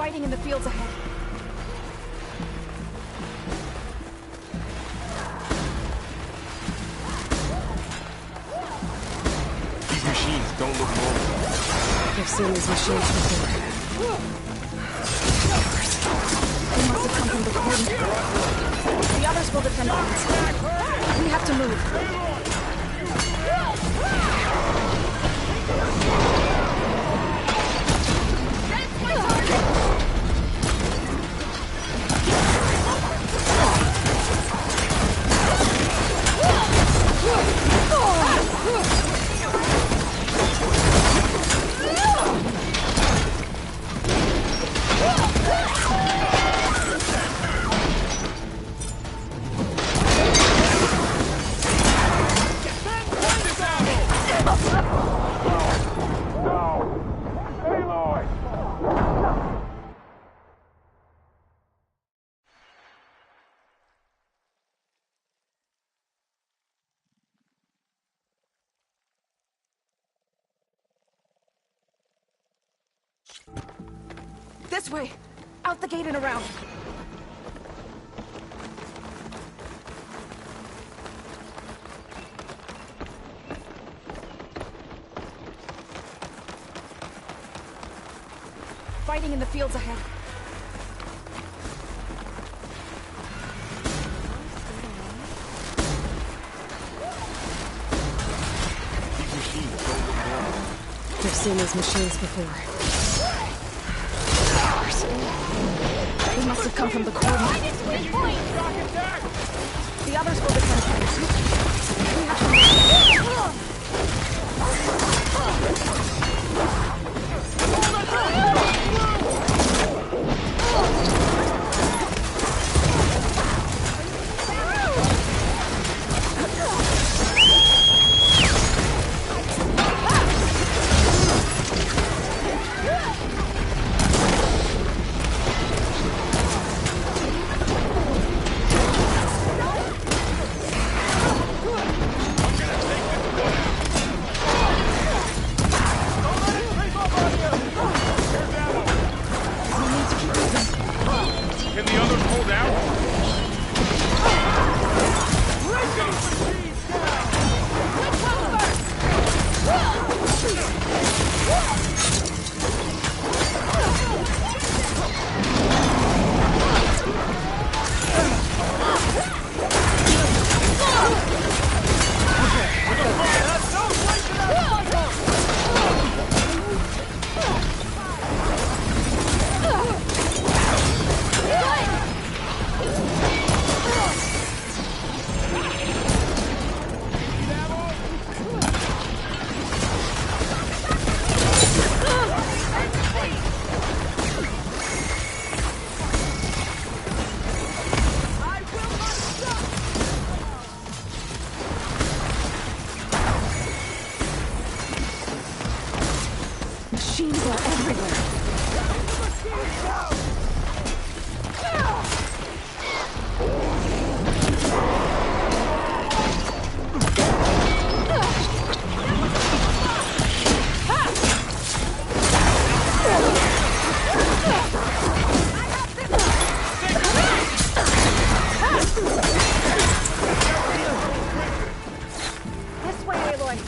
Fighting in the fields ahead. These machines don't look normal. I've seen these machines before. They must have come from the coordinates. The others will defend us. We have to move. This way! Out the gate and around! Fighting in the fields ahead. These machines don't look normal. I've seen these machines before. They must have come from the coordinates. The others will defend us. We have to move. Can the others hold out? Machines are everywhere. This way, Aloy.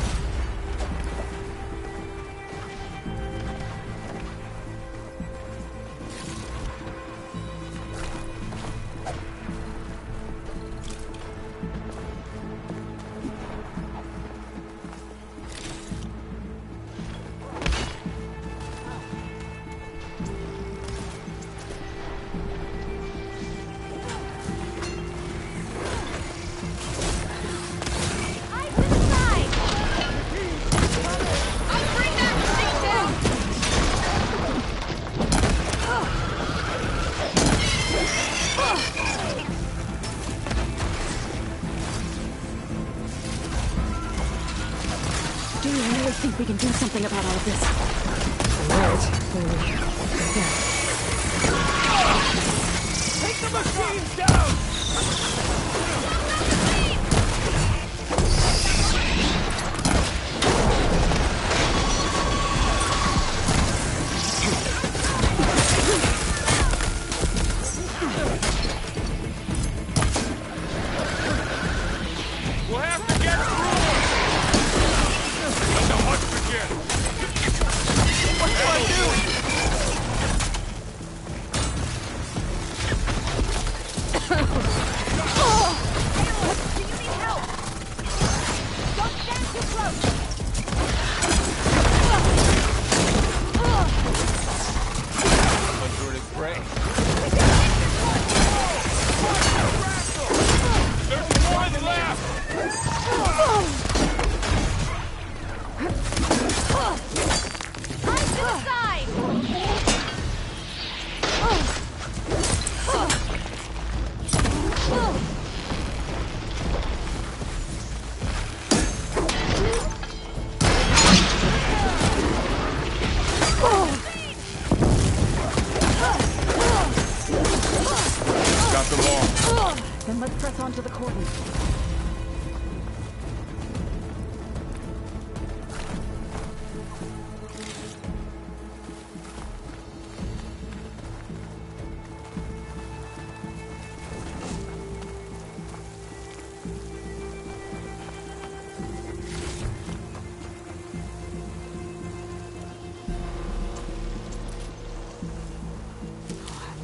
Do you really think we can do something about all of this? Take the machines down!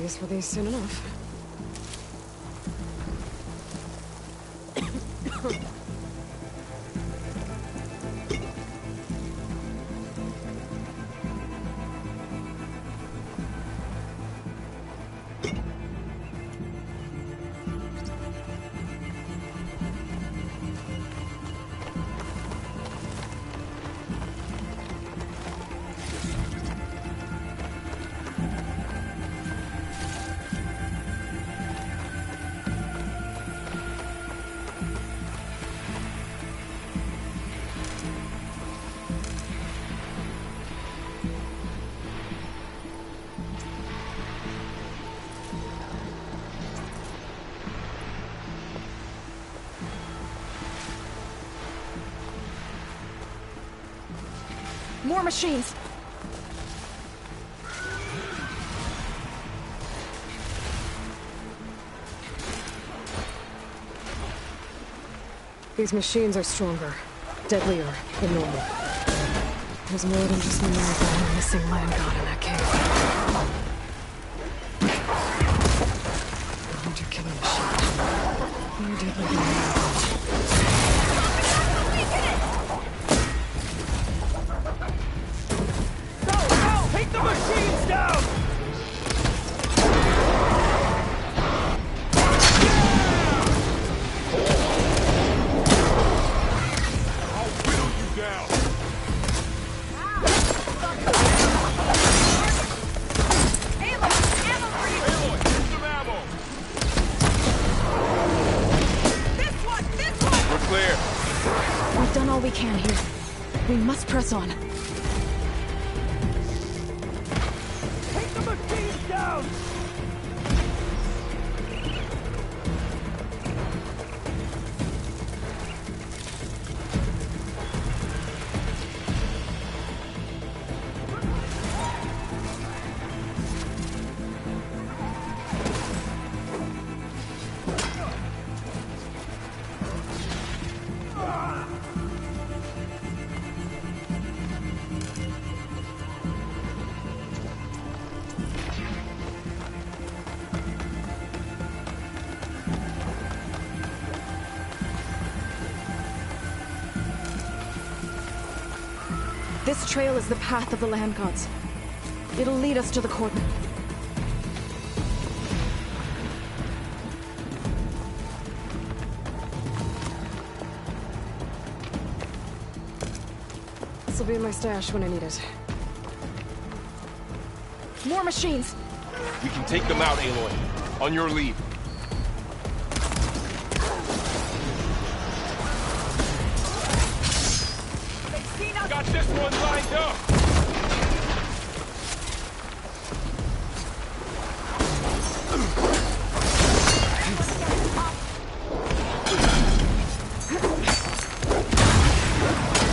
these for these soon enough. More machines! These machines are stronger, deadlier than normal. There's more than just a marathon and missing land god in that cave. I need your killing machine. More deadly than marathon. Take the machines down! I'll whittle you down. Aloy, here's some ammo. This one! We're clear. We've done all we can here. We must press on. Take the machines down! This trail is the path of the land gods. It'll lead us to the cordon. This'll be in my stash when I need it. More machines! We can take them out, Aloy. On your lead. Got this one lined up!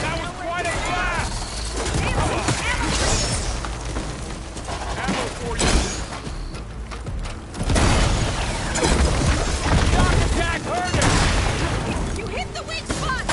That was quite a blast! Ammo for you! Shock attack hurt him! You hit the weak spot!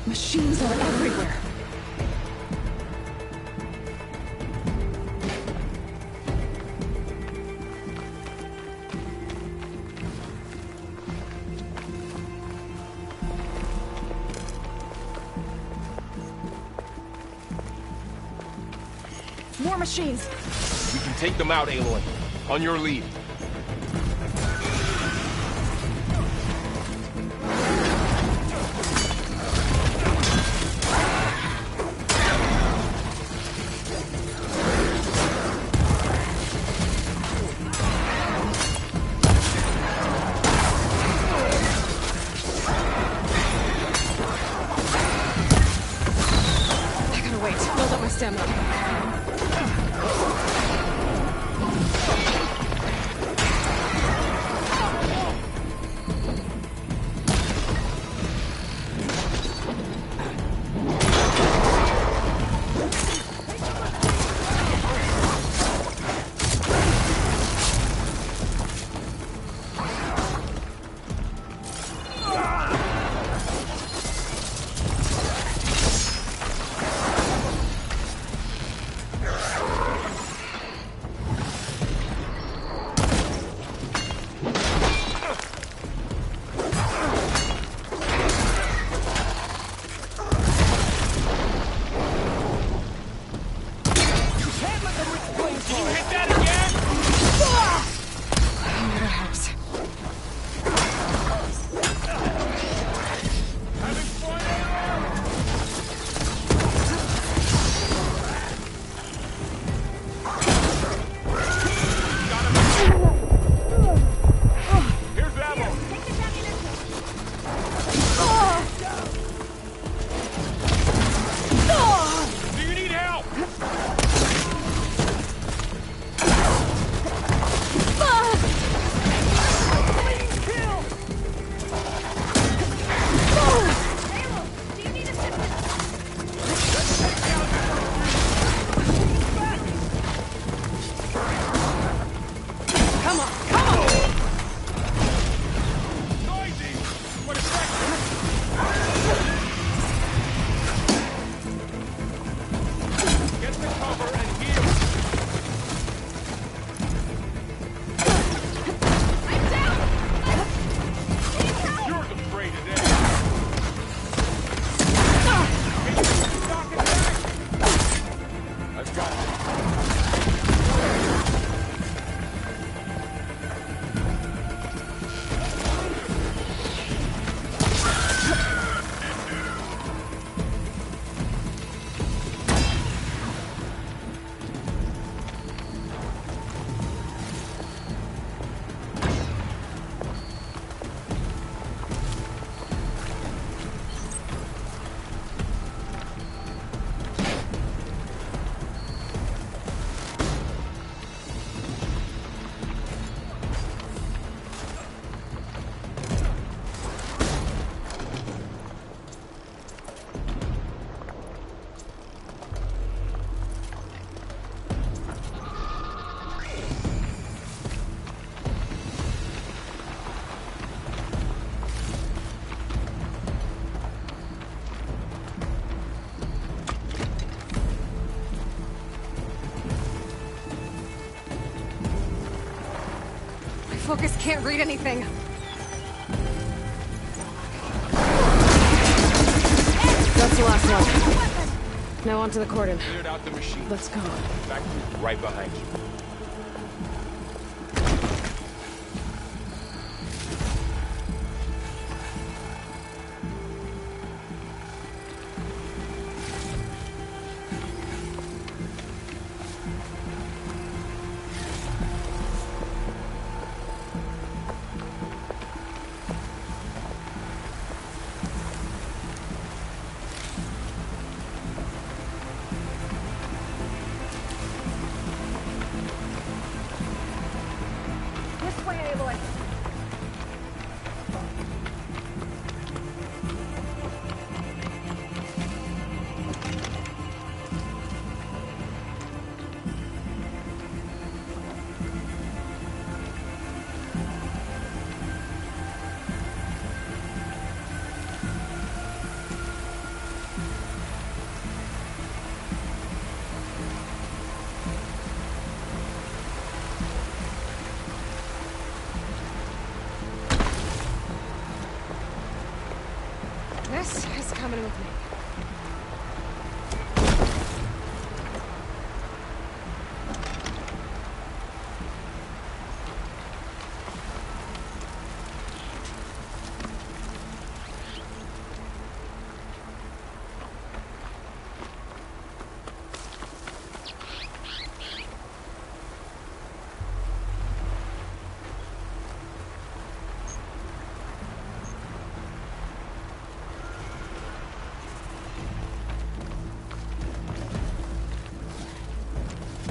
Machines are everywhere. More machines. We can take them out, Aloy. On your lead. I gotta wait. Build up my stamina. Can you hit that again? That helps. Having fun, Aloy? Here's ammo. Do you need help? Come on, come on! Noisy! What a second! Get the cover and heal! You're the prey today! Can you knock it back? I've got this. My focus can't read anything. That's the last one. Now onto the cordon. Cleared out the machine. Let's go. Factory's right behind you. This is coming with me.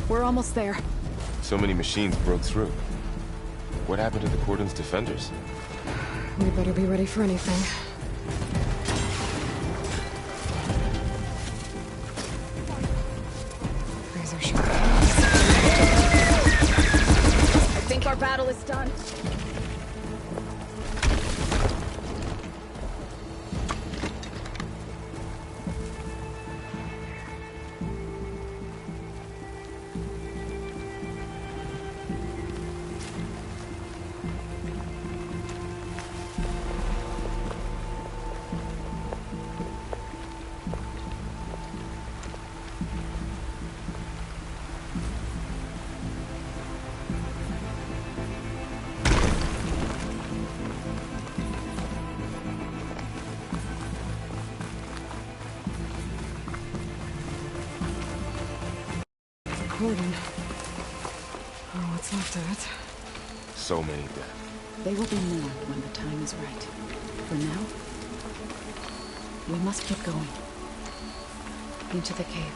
We're almost there. So many machines broke through. What happened to the Cordon's defenders? We better be ready for anything. Razor sharp. I think our battle is done. Cordon. Oh, what's left of it? So many dead. They will be mourned when the time is right. For now, we must keep going. Into the cave.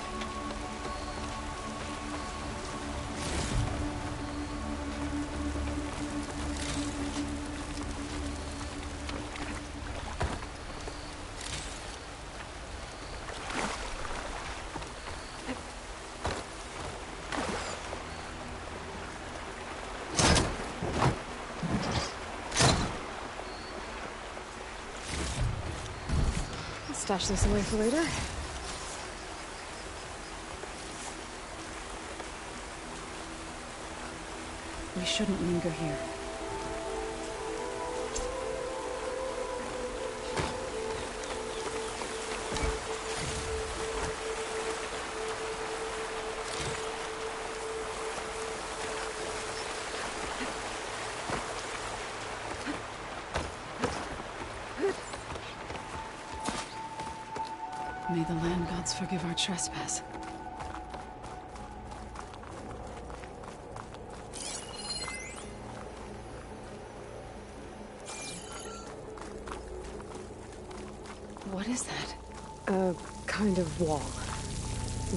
Stash this away for later. We shouldn't linger here. May the land gods forgive our trespass. What is that? A kind of wall.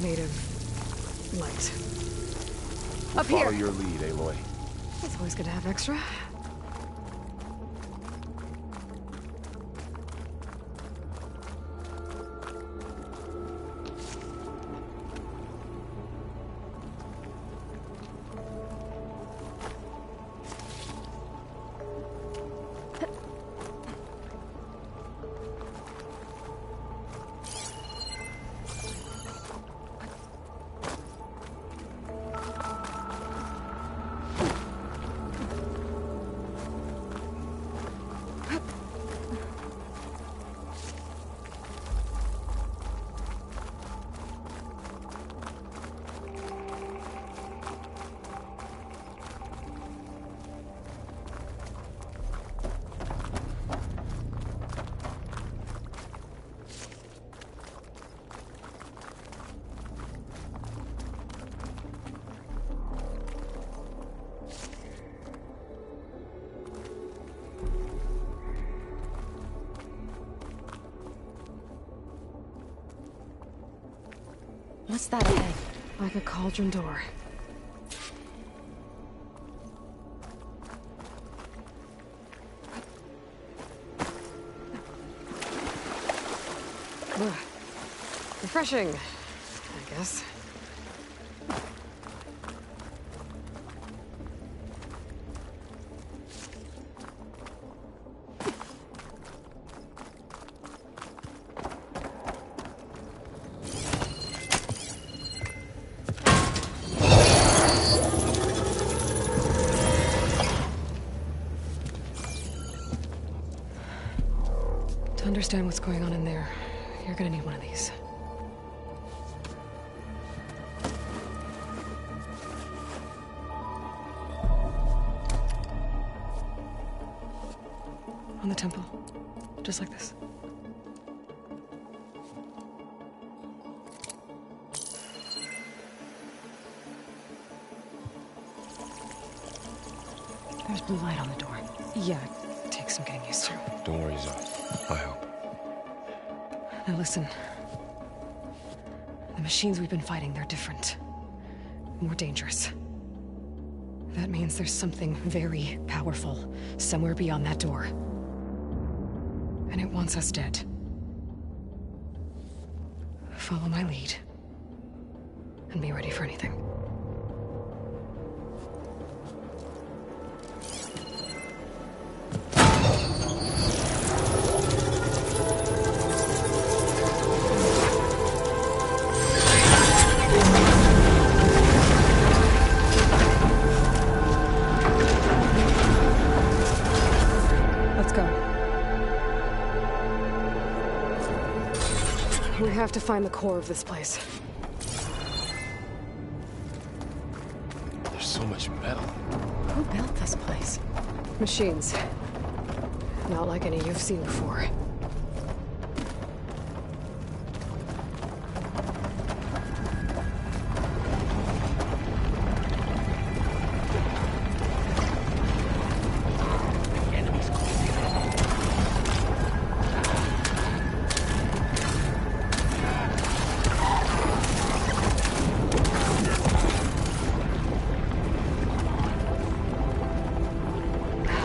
Made of light. We'll Up here! follow your lead, Aloy. It's always good to have extra. What's that ahead? Like a cauldron door. Ugh. Refreshing, I guess. understand what's going on in there, you're gonna need one of these. On the temple. Just like this. There's blue light on the door. Yeah, it takes some getting used to. Don't worry, Zoe. I help. Now listen. The machines we've been fighting, they're different. More dangerous. That means there's something very powerful somewhere beyond that door. And it wants us dead. Follow my lead. And be ready for anything. We have to find the core of this place. There's so much metal. Who built this place? Machines. Not like any you've seen before.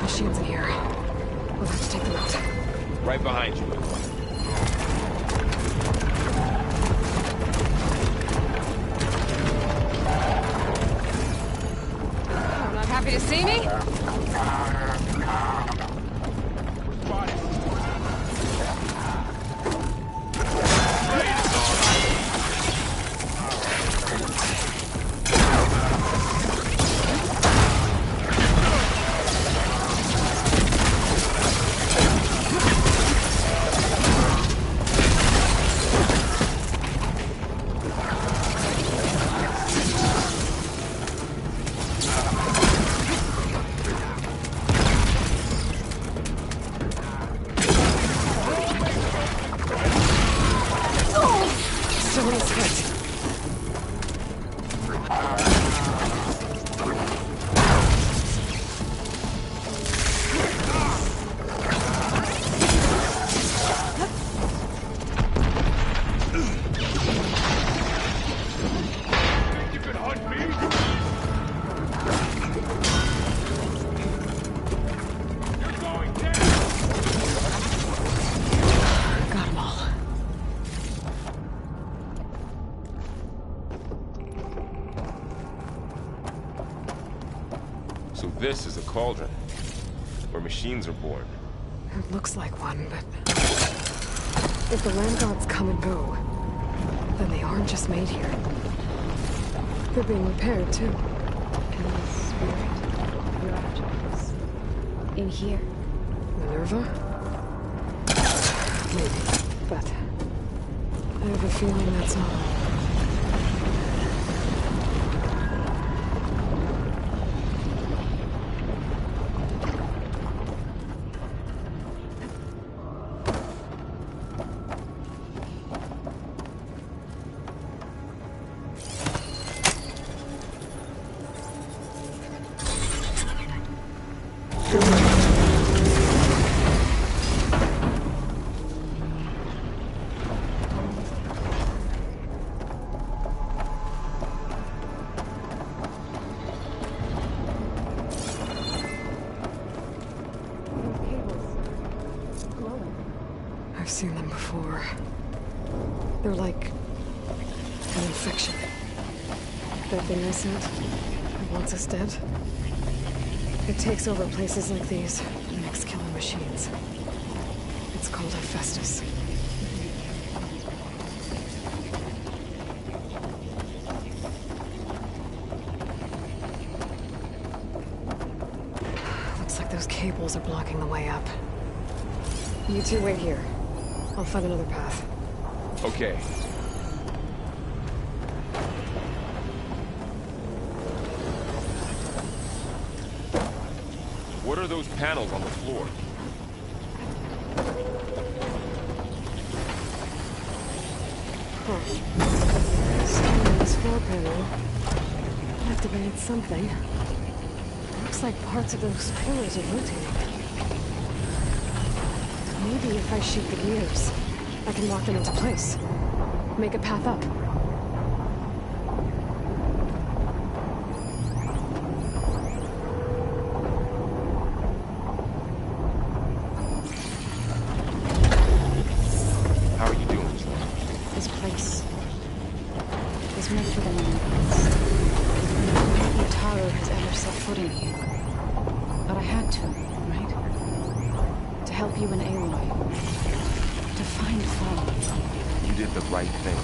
Machines in here. We'll have to take them out. Right behind you. Oh, not happy to see me? Spotted. Someone's hit. You can hunt me? You're going down! Got them all. So this is a cauldron, where machines are born. It looks like one, but... if the land gods come and go, then they aren't just made here. They're being repaired, too. And the spirit, your objects, in here. Minerva? Maybe, but... I have a feeling that's not all. I've seen them before. They're like an infection. That thing I said, that wants us dead. It takes over places like these and makes killer machines. It's called Hephaestus. Looks like those cables are blocking the way up. You two wait here. I'll find another path. Okay. What are those panels on the floor? Huh. This floor panel activated something. Looks like parts of those pillars are rotating. Maybe if I shoot the gears, I can lock them into place. Make a path up. How are you doing, John? This place is meant for the non-advanced. No Taro has ever set foot in here. But I had to, right? To help you and Aloy. To find Fall. You did the right thing.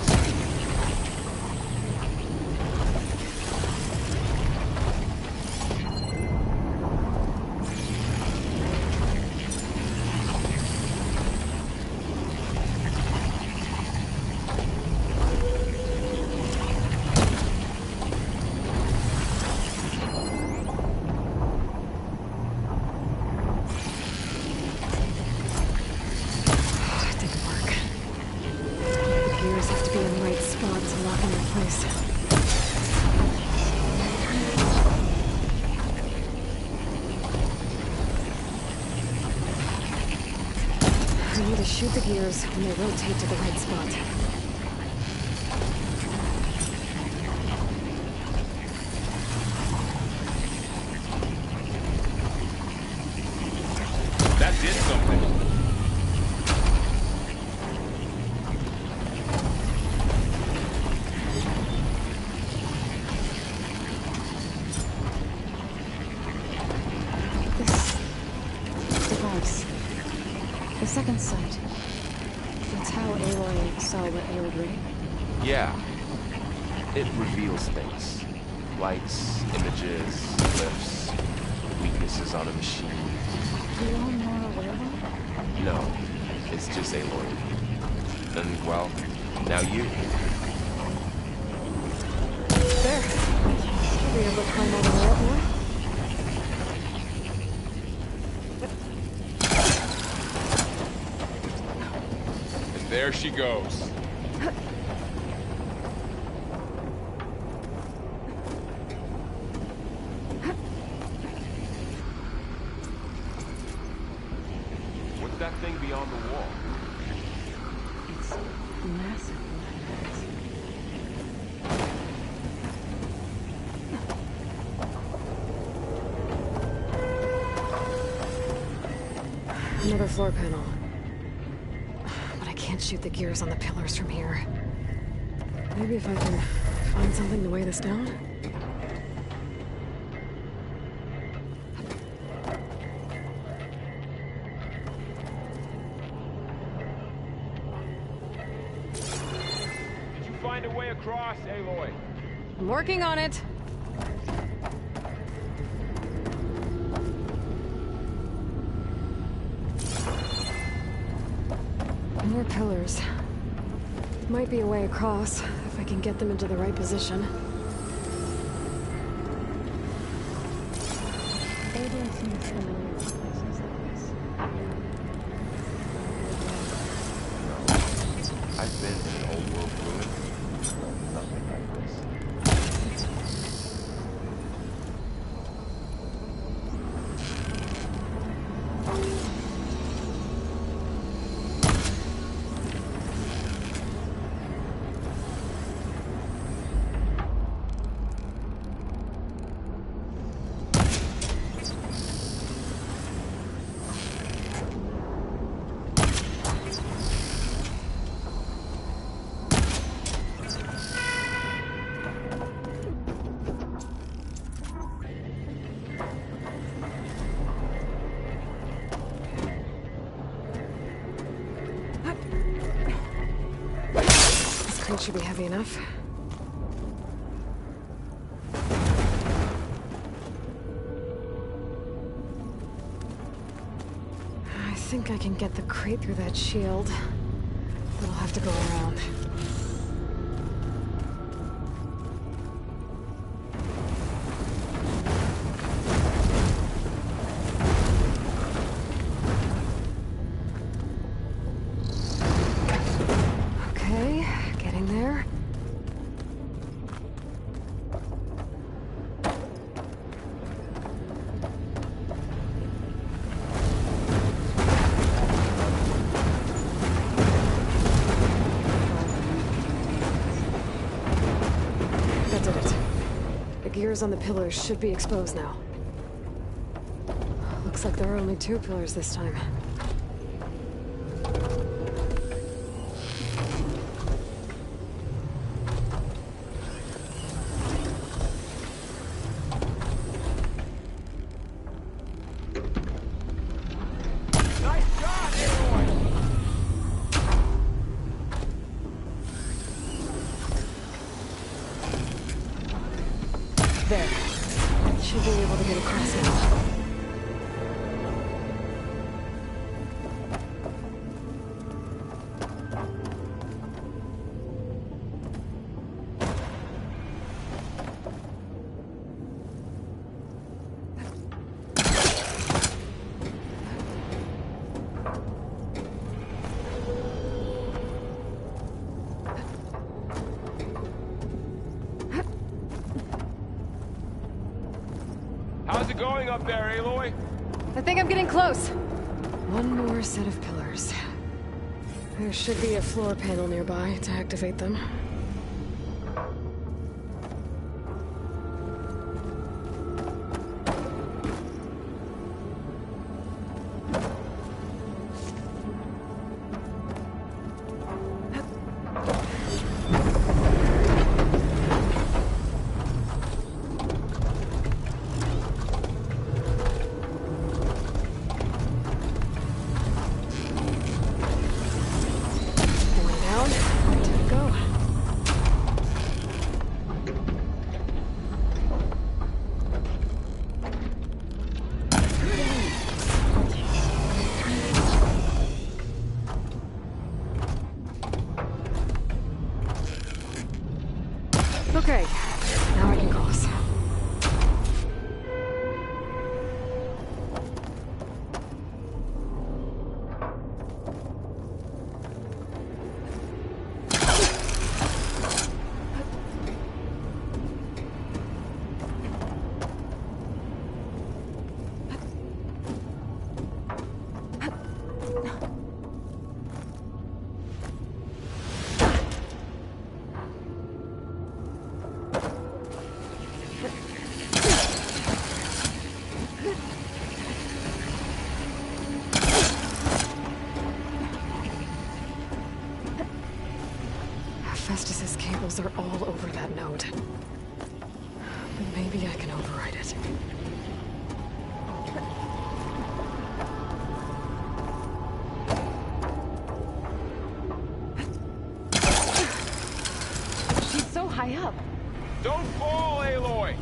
Shoot the gears when they rotate to the right spot. That did something. This device. The second sight. That's how Aloy saw what ailed Ray. Yeah. It reveals things. Lights, images, lifts, weaknesses on a machine. Do you all know aware of them? No, it's just Aloy. And, well, now you. There. Should be able to climb all the way up now. There she goes. What's that thing beyond the wall? It's massive. Another floor panel. Can't shoot the gears on the pillars from here. Maybe if I can find something to weigh this down? Did you find a way across, Aloy? I'm working on it. More pillars. Might be a way across, if I can get them into the right position. They don't seem familiar with places like this. No. I've been in an old world ruin. Nothing like this. It should be heavy enough. I think I can get the crate through that shield. have to go around. Okay, getting there. On the pillars should be exposed now. Looks like there are only 2 pillars this time. There. Should be able to get across now. How's it going up there, Aloy? I think I'm getting close. One more set of pillars. There should be a floor panel nearby to activate them. Okay, now I can cross. Festus's cables are all over that node. But maybe I can override it. She's so high up. Don't fall, Aloy!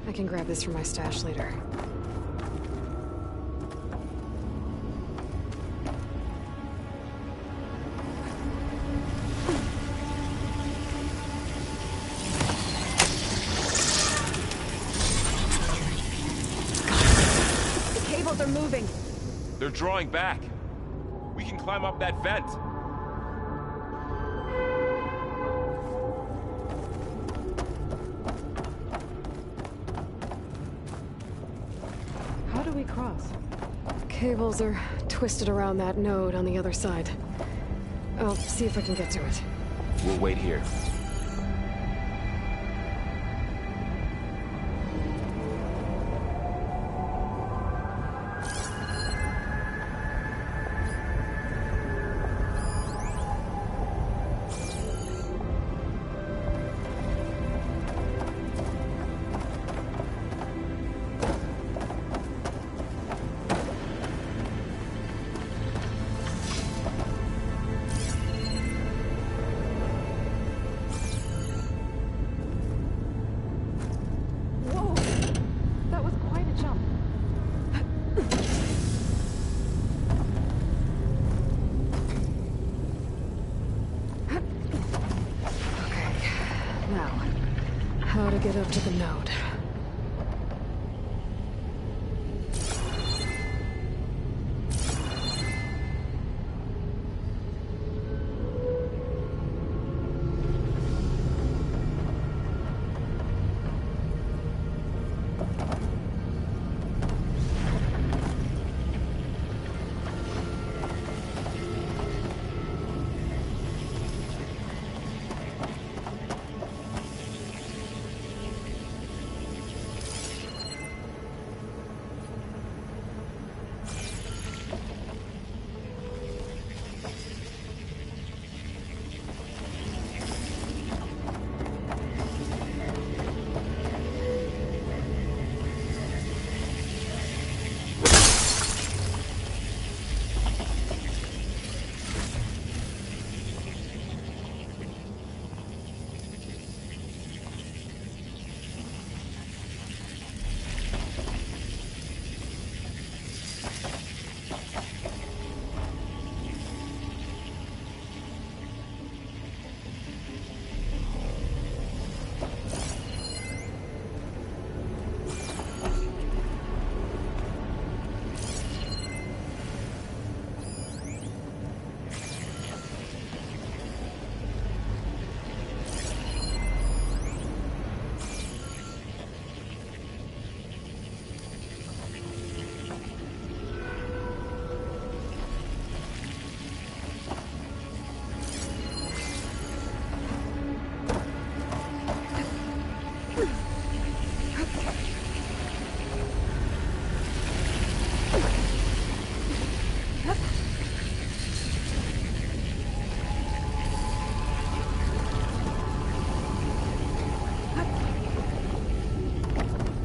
I can grab this from my stash later. The cables are moving. They're drawing back. We can climb up that vent. How do we cross? Cables are twisted around that node on the other side. I'll see if I can get to it. We'll wait here. Whoa! That was quite a jump. Okay, now, how to get up to the node.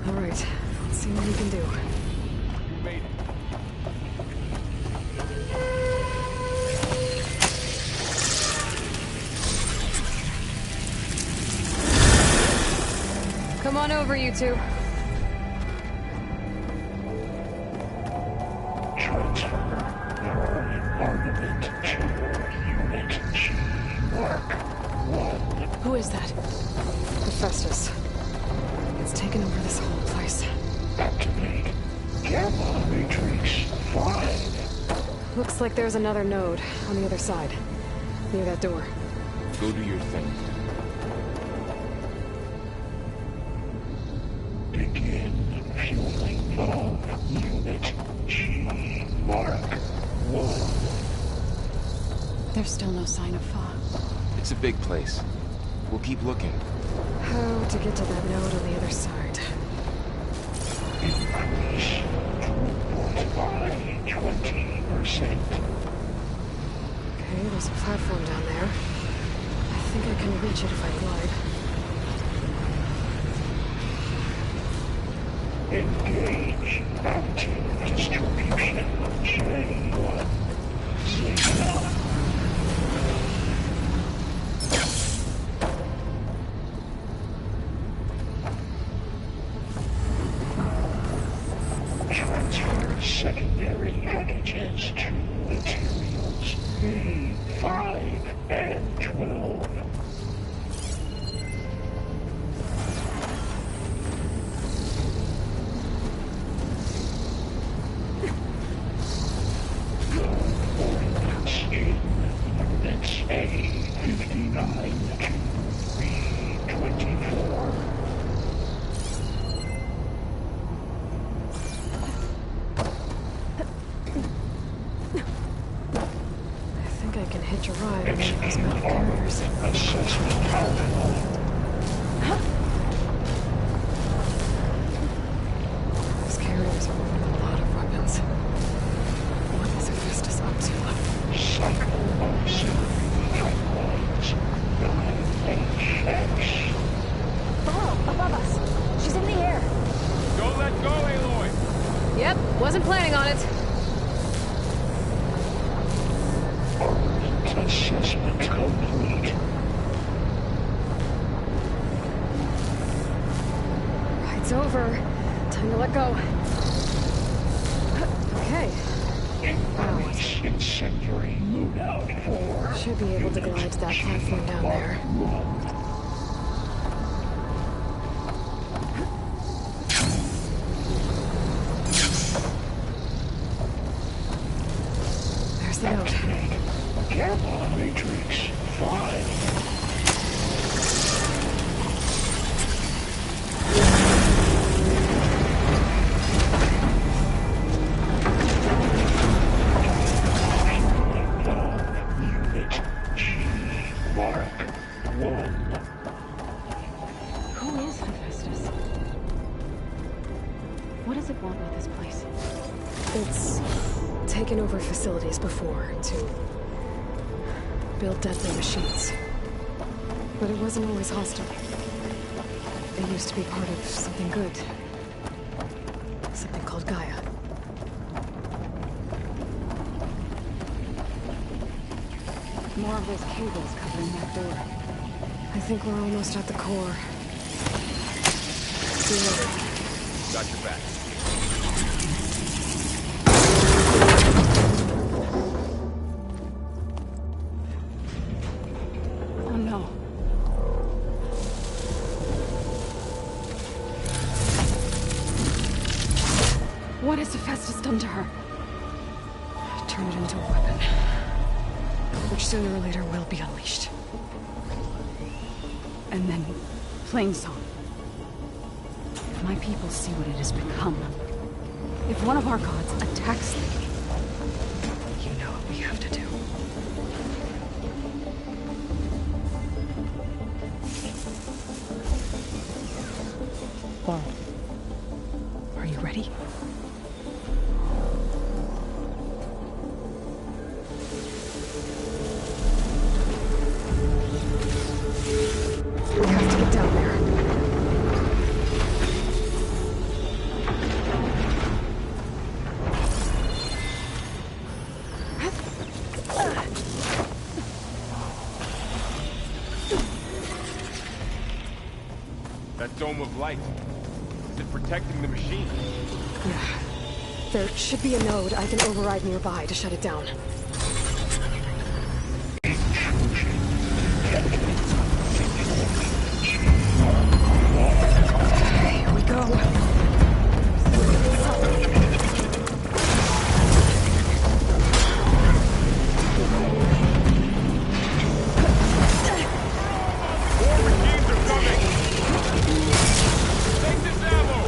All right, let's see what we can do. We made it. Come on over, you two. Who is that? Hephaestus. It's taken over this whole place. Activate. Gamma Matrix 5. Looks like there's another node on the other side. Near that door. Go do your thing. Begin fueling of Unit G Mark 1. There's still no sign of fog. It's a big place. We'll keep looking. How to get to that node on the other side? Increase throughput by 20%. Okay, there's a platform down there. I think I can reach it if I glide. Engage active distribution J1 signal. secondary packages to materials A5 and 12. Ordnance in Units A59 to B24. I can hitch a ride on one of those metal carriers. Assessment terminal. Those carriers are loaded with a lot of weapons. What is Hephaestus up to? Cycle auxiliary pipelines. 9HX. Below, above us. She's in the air. Don't let go, Aloy! Yep, wasn't planning on it. Assessment complete. Ride's over. Time to let go. Okay. Increase incendiary loadout for... Should be able to glide to that platform down there. There's the note. Gamma Matrix 5. Unit G Mark 1. Who is Hephaestus? What does it want with this place? It's taken over facilities before to build deadly machines. But it wasn't always hostile. It used to be part of something good. Something called Gaia. More of those cables covering that door. I think we're almost at the core. See you later. Got your back. Oh no. What has Hephaestus done to her? Turn it into a weapon. Which sooner or later will be unleashed. And then, plain song. If my people see what it has become, if one of our gods attacks them, You know what we have to do. Are you ready? We have to get down there. That dome of light. Is it protecting the machine? Yeah. There should be a node I can override nearby to shut it down. Here we go. More machines are coming! Take this ammo!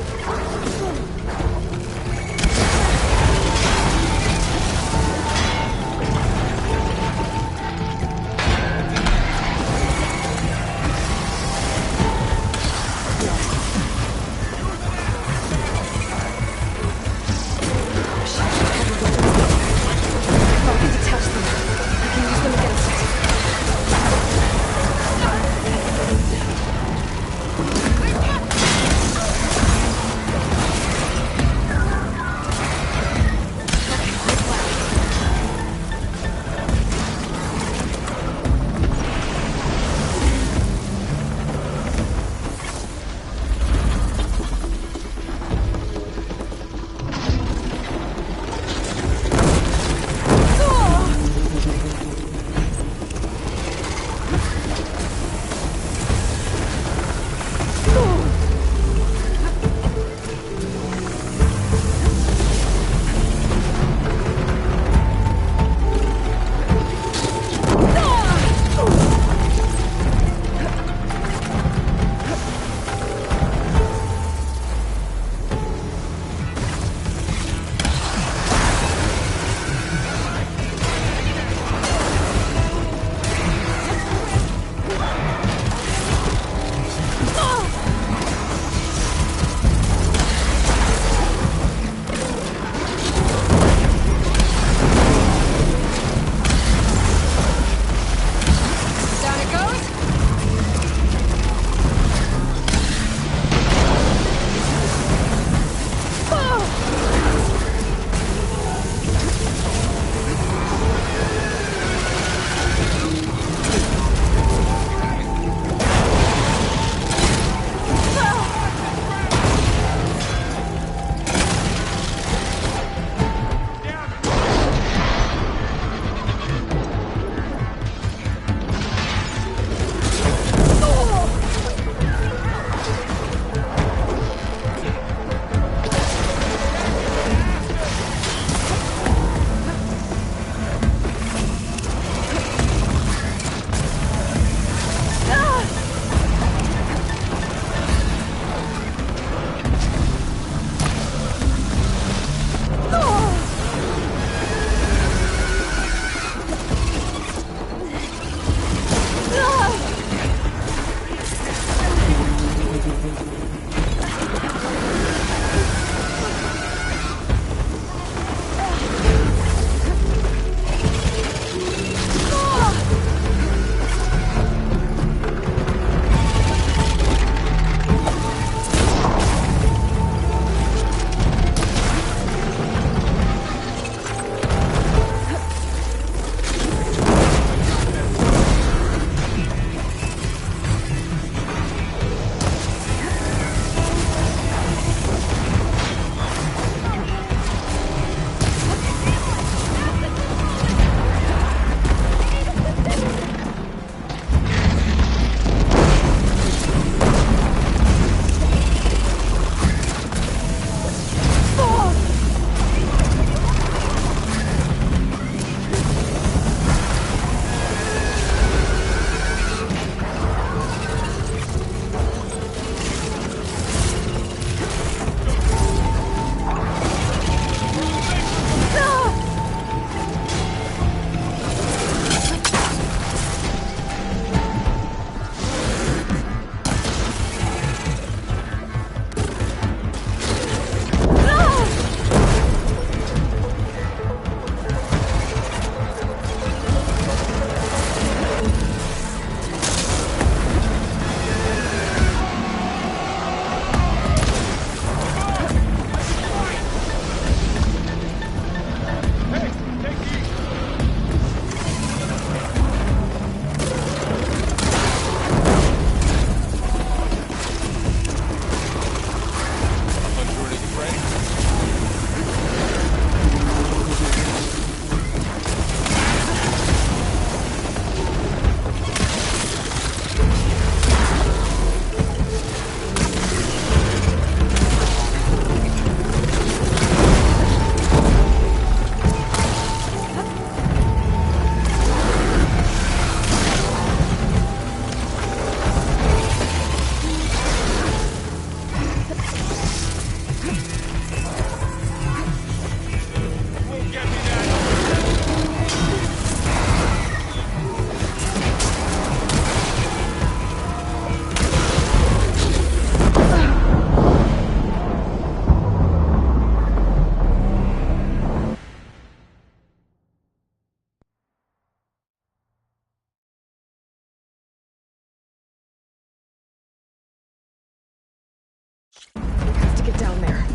We have to get down there.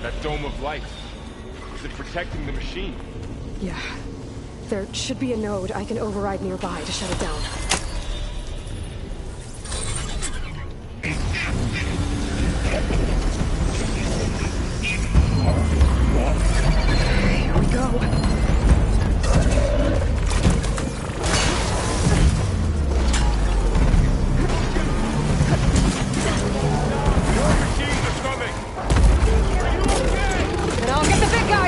That dome of light. Is it protecting the machine? Yeah. There should be a node I can override nearby to shut it down. Here we go. And I'll get the big guy!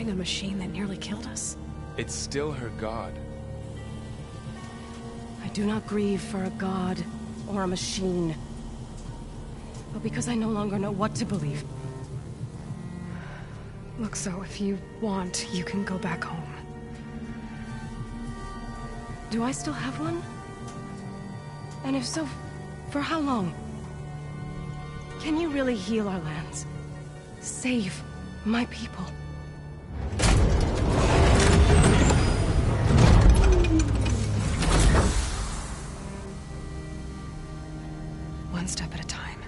fighting a machine that nearly killed us? It's still her god. I do not grieve for a god or a machine, but because I no longer know what to believe. Look, so if you want, you can go back home. Do I still have one? And if so, for how long? Can you really heal our lands? Save my people? One step at a time.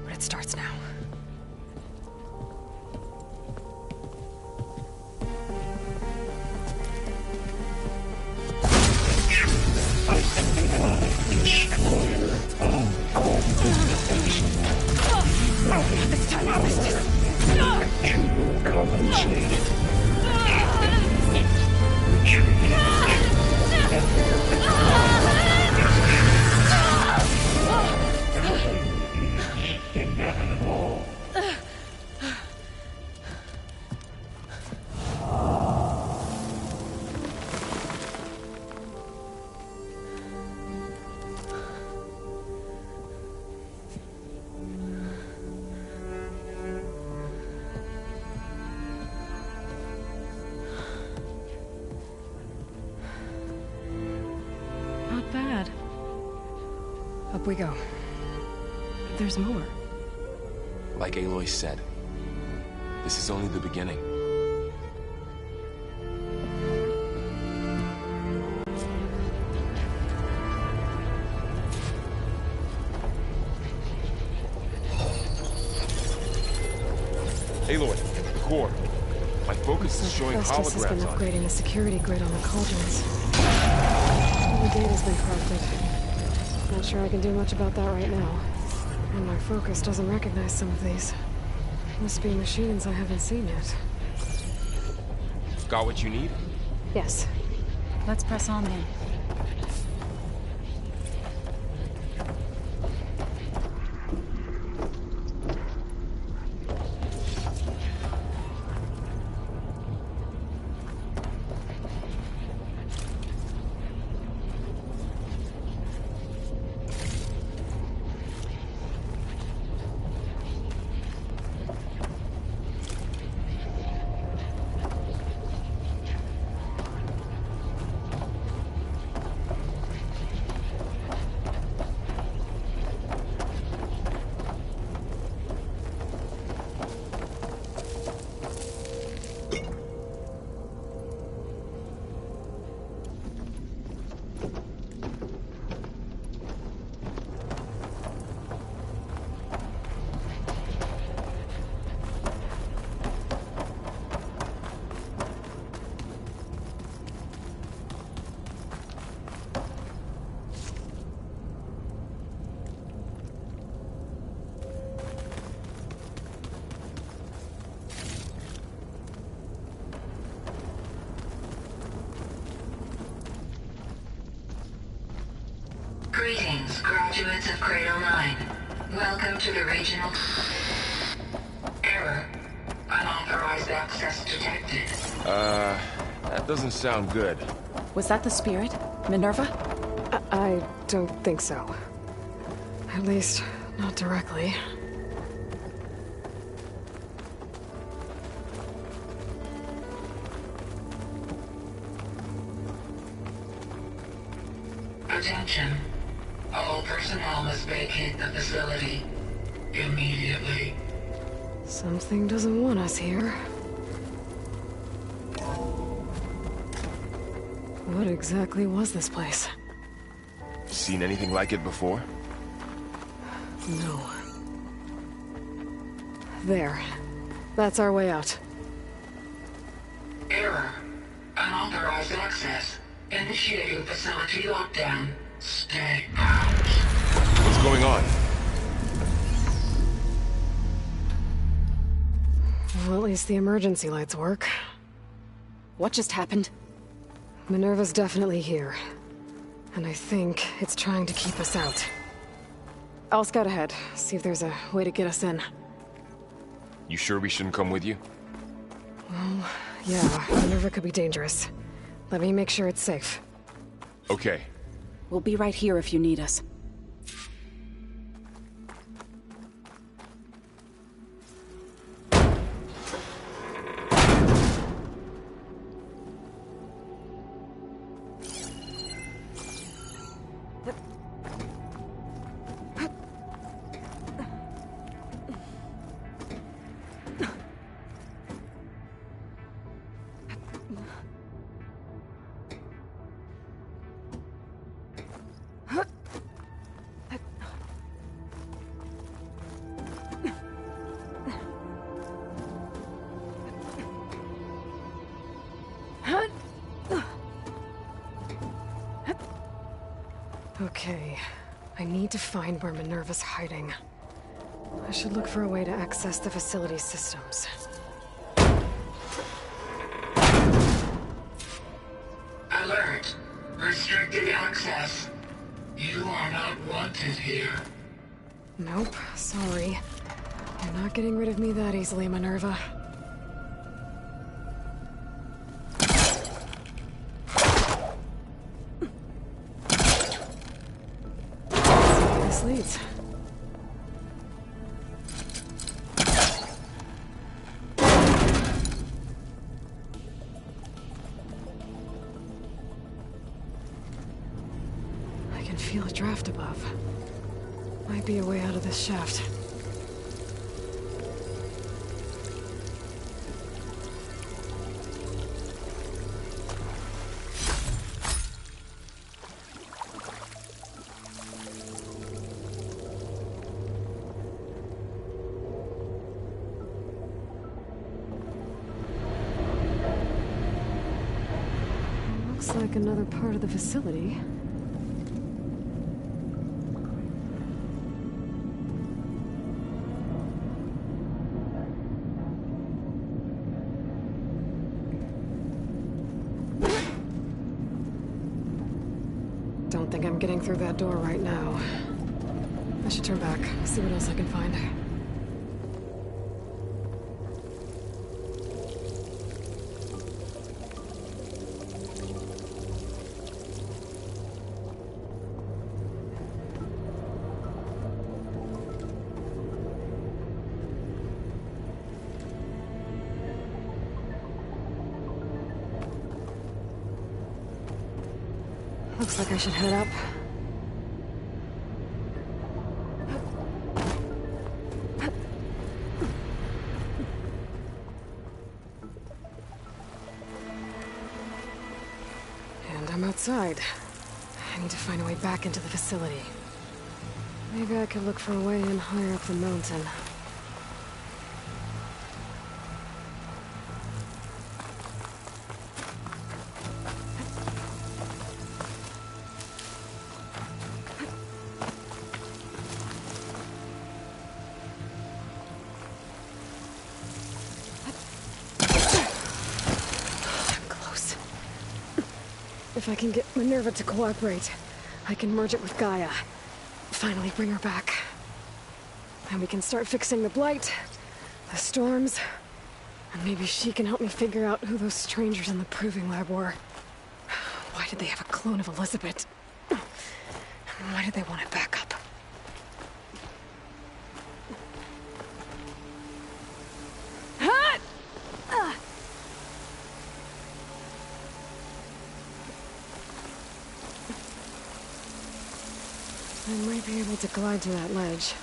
But it starts now. Destroyer of all This time I missed it! you will compensate. Retreat. Inevitable. Not bad. Up we go. There's more. Like Aloy said, this is only the beginning. Aloy, the core. My focus is showing Festus has been holograms on it. upgrading the security grid on the cauldrons. All the data's been corrupted. Not sure I can do much about that right now. And my focus doesn't recognize some of these. Must be machines I haven't seen yet. Got what you need? Yes. Let's press on then. Greetings, graduates of Cradle 9. Welcome to the regional... Error. Unauthorized access detected. That doesn't sound good. Was that the spirit? Minerva? I don't think so. At least, not directly. Attention. All personnel must vacate the facility. Immediately. Something doesn't want us here. What exactly was this place? Seen anything like it before? No. There. That's our way out. Error. Unauthorized access. Initiating facility lockdown. Stay out. What's going on? Well, at least the emergency lights work. What just happened? Minerva's definitely here. And I think it's trying to keep us out. I'll scout ahead, see if there's a way to get us in. You sure we shouldn't come with you? Well, yeah, Minerva could be dangerous. Let me make sure it's safe. Okay. We'll be right here if you need us. Okay, I need to find where Minerva's hiding. I should look for a way to access the facility systems. Alert. Restricted access. You are not wanted here. Nope, sorry. You're not getting rid of me that easily, Minerva. This leads. I can feel a draft above. Might be a way out of this shaft. Looks like another part of the facility. Don't think I'm getting through that door right now. I should turn back, see what else I can find. Looks like I should head up. And I'm outside. I need to find a way back into the facility. Maybe I could look for a way in higher up the mountain. If I can get Minerva to cooperate, I can merge it with Gaia. Finally bring her back. And we can start fixing the Blight, the storms, and maybe she can help me figure out who those strangers in the proving lab were. Why did they have a clone of Elizabeth? And why did they want it back up? I might be able to glide to that ledge.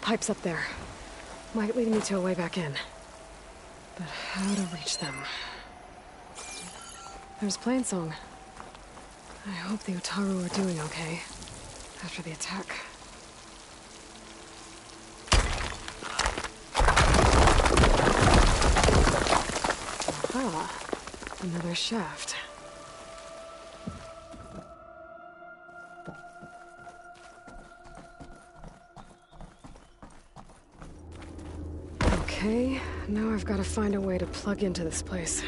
Pipe's up there. Might lead me to a way back in. But how to reach them? There's Plainsong. I hope the Utaru are doing okay after the attack. Aha, another shaft. Okay, now I've got to find a way to plug into this place.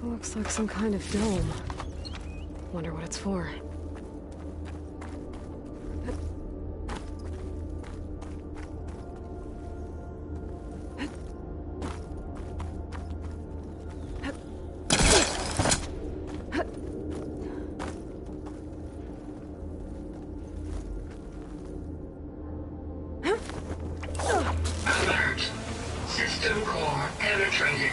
Looks like some kind of dome. Wonder what it's for. Alert! System core penetrated.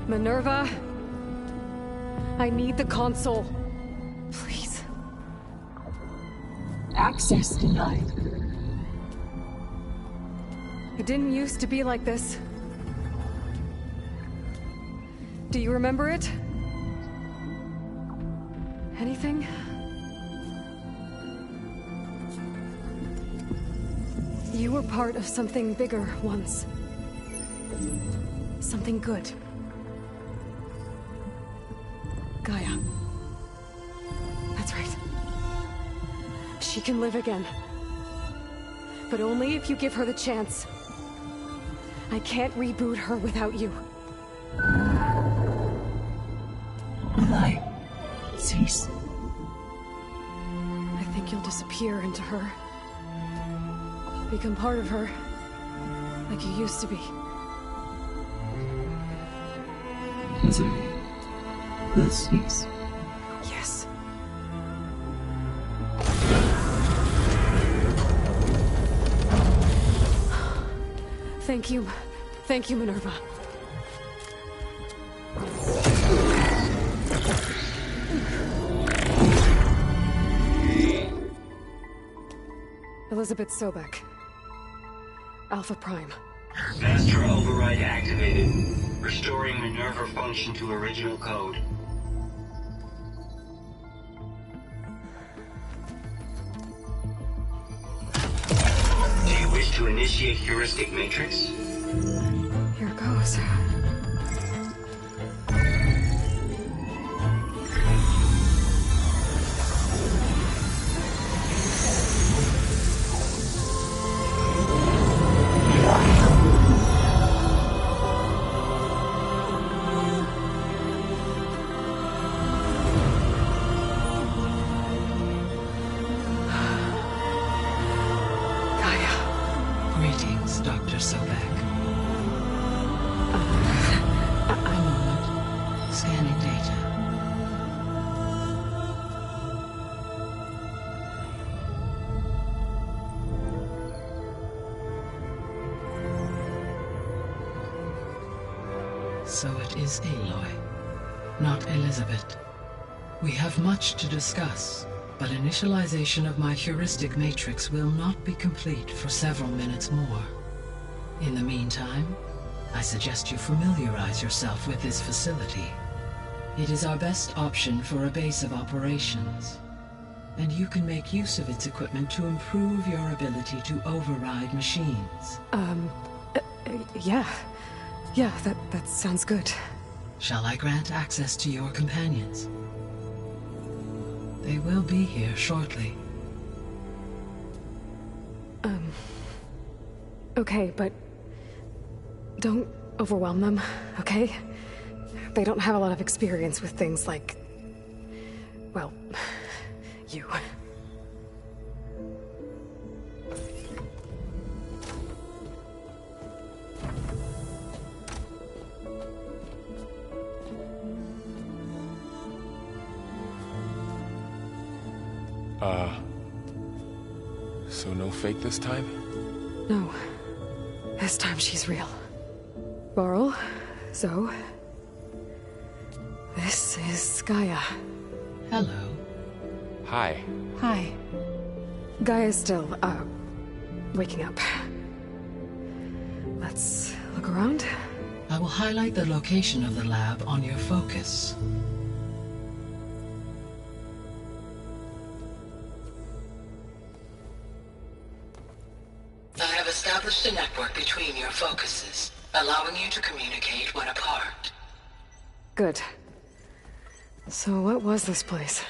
Minerva, I need the console. Please. Access denied. It didn't used to be like this. Do you remember it? Anything? You were part of something bigger once. Something good. Gaia. That's right. She can live again. But only if you give her the chance. I can't reboot her without you. Light. Cease. I think you'll disappear into her. Become part of her. Like you used to be. Misery. The cease. Yes. Thank you. Thank you, Minerva. Elizabeth Sobek. Alpha Prime. Master override activated. Restoring Minerva function to original code. Do you wish to initiate heuristic matrix? Here goes. Greetings, Dr. Sobek. A moment. Scanning data. So it is Aloy, not Elizabeth. We have much to discuss, but initialization of my heuristic matrix will not be complete for several minutes more. In the meantime, I suggest you familiarize yourself with this facility. It is our best option for a base of operations, and you can make use of its equipment to improve your ability to override machines. Yeah. Yeah, that sounds good. Shall I grant access to your companions? They will be here shortly. Okay, but don't overwhelm them, okay? They don't have a lot of experience with things like, well, you. So no fake this time? No. This time she's real. Barl, Zoe. This is Gaia. Hello. Hi. Hi. Gaia's still, waking up. Let's look around. I will highlight the location of the lab on your focus. I have established a network between your focuses, allowing you to communicate when apart. Good. So what was this place?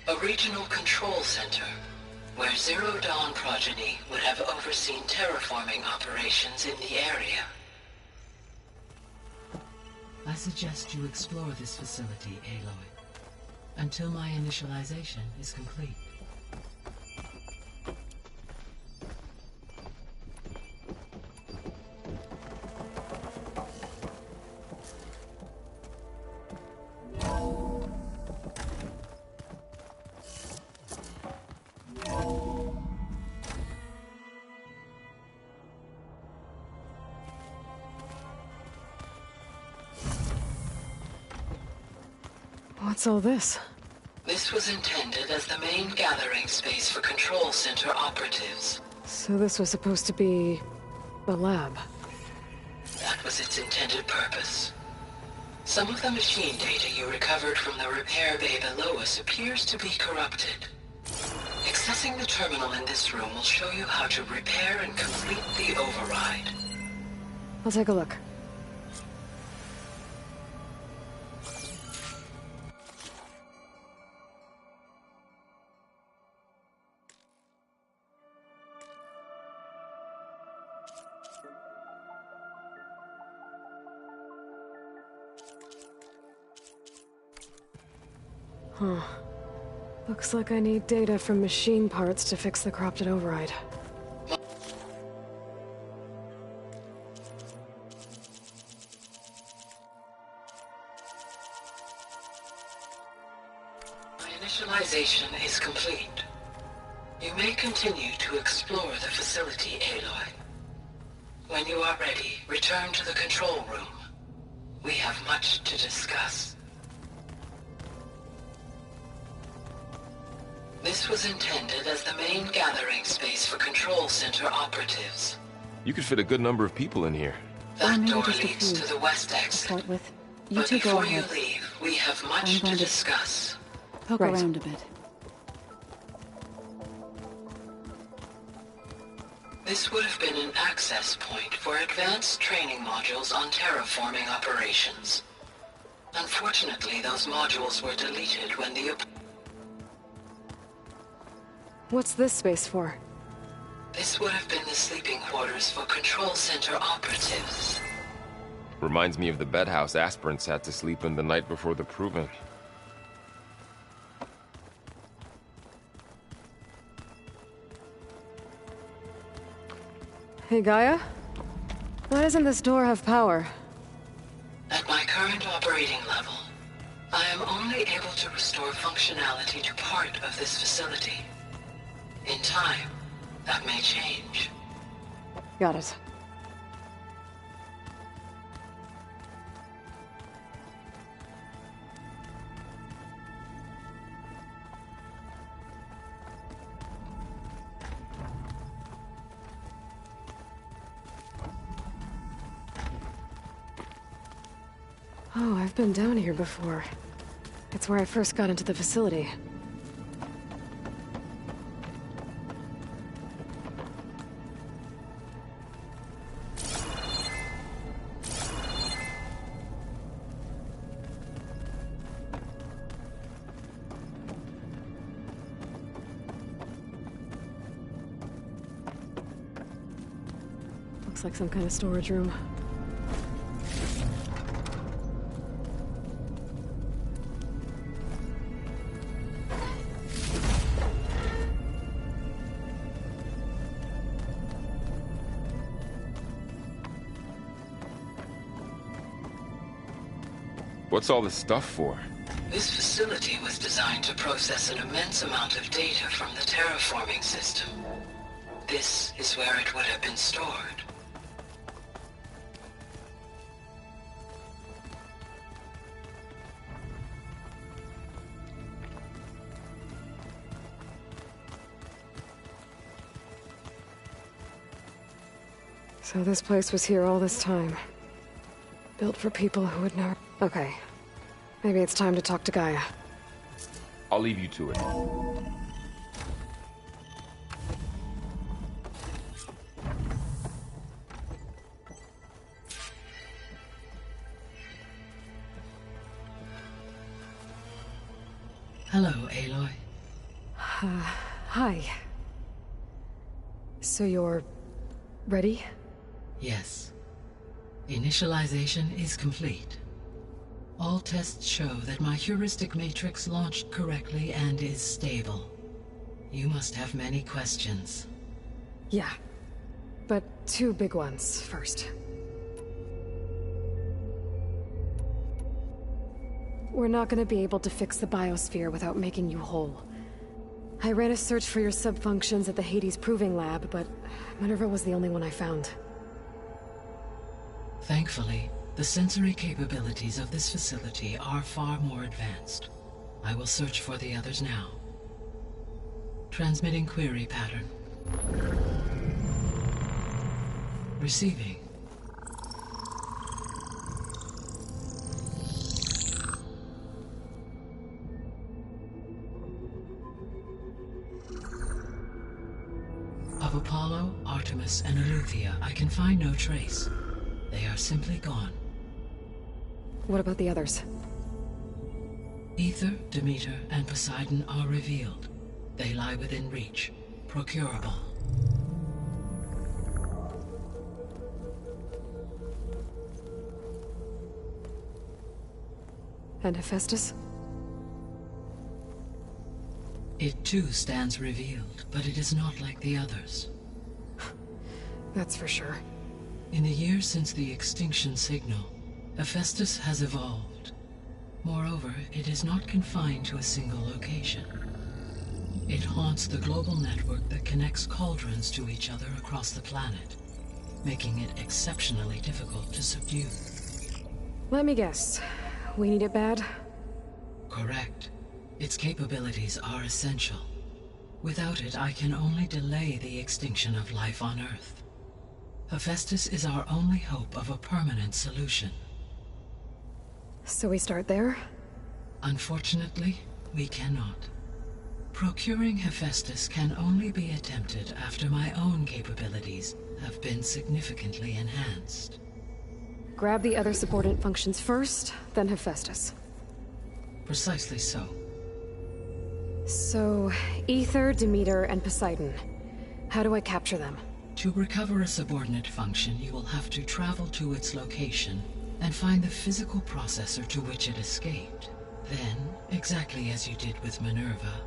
A regional control center, where Zero Dawn progeny would have overseen terraforming operations in the area. I suggest you explore this facility, Aloy, until my initialization is complete. What's all this? This was intended as the main gathering space for control center operatives. So this was supposed to be a lab. That was its intended purpose. Some of the machine data you recovered from the repair bay below us appears to be corrupted. Accessing the terminal in this room will show you how to repair and complete the override. I'll take a look. Huh. Looks like I need data from machine parts to fix the corrupted override. My initialization is complete. You may continue to explore the facility, Aloy. When you are ready, return to the control room. We have much to discuss. This was intended as the main gathering space for control center operatives. You could fit a good number of people in here. That maybe door just a leads few to the west to exit. start with. You But two go before you ahead. leave, we have much I'm to going to- discuss. Poke Right. around a bit. This would have been an access point for advanced training modules on terraforming operations. Unfortunately, those modules were deleted when the... What's this space for? This would have been the sleeping quarters for control center operatives. Reminds me of the bedhouse aspirants had to sleep in the night before the proving. Hey, Gaia? Why doesn't this door have power? At my current operating level, I am only able to restore functionality to part of this facility. In time, that may change. Got it. Oh, I've been down here before. It's where I first got into the facility. Looks like some kind of storage room. What's all this stuff for? This facility was designed to process an immense amount of data from the terraforming system. This is where it would have been stored. So this place was here all this time. Built for people who would never... Okay. Maybe it's time to talk to Gaia. I'll leave you to it. Hello, Aloy. Hi. So you're... ready? Yes. Initialization is complete. All tests show that my heuristic matrix launched correctly and is stable. You must have many questions. Yeah. But two big ones first. We're not gonna be able to fix the biosphere without making you whole. I ran a search for your sub-functions at the Hades Proving Lab, but Minerva was the only one I found. Thankfully, the sensory capabilities of this facility are far more advanced. I will search for the others now. Transmitting query pattern. Receiving. Of Apollo, Artemis, and Eleuthia, I can find no trace. They are simply gone. What about the others? Ether, Demeter, and Poseidon are revealed. They lie within reach, procurable. And Hephaestus? It too stands revealed, but it is not like the others. That's for sure. In the years since the extinction signal, Hephaestus has evolved. Moreover, it is not confined to a single location. It haunts the global network that connects cauldrons to each other across the planet, making it exceptionally difficult to subdue. Let me guess. We need it bad? Correct. Its capabilities are essential. Without it, I can only delay the extinction of life on Earth. Hephaestus is our only hope of a permanent solution. So we start there? Unfortunately, we cannot. Procuring Hephaestus can only be attempted after my own capabilities have been significantly enhanced. Grab the other subordinate functions first, then Hephaestus. Precisely so. So, Ether, Demeter, and Poseidon. How do I capture them? To recover a subordinate function, you will have to travel to its location and find the physical processor to which it escaped. Then, exactly as you did with Minerva,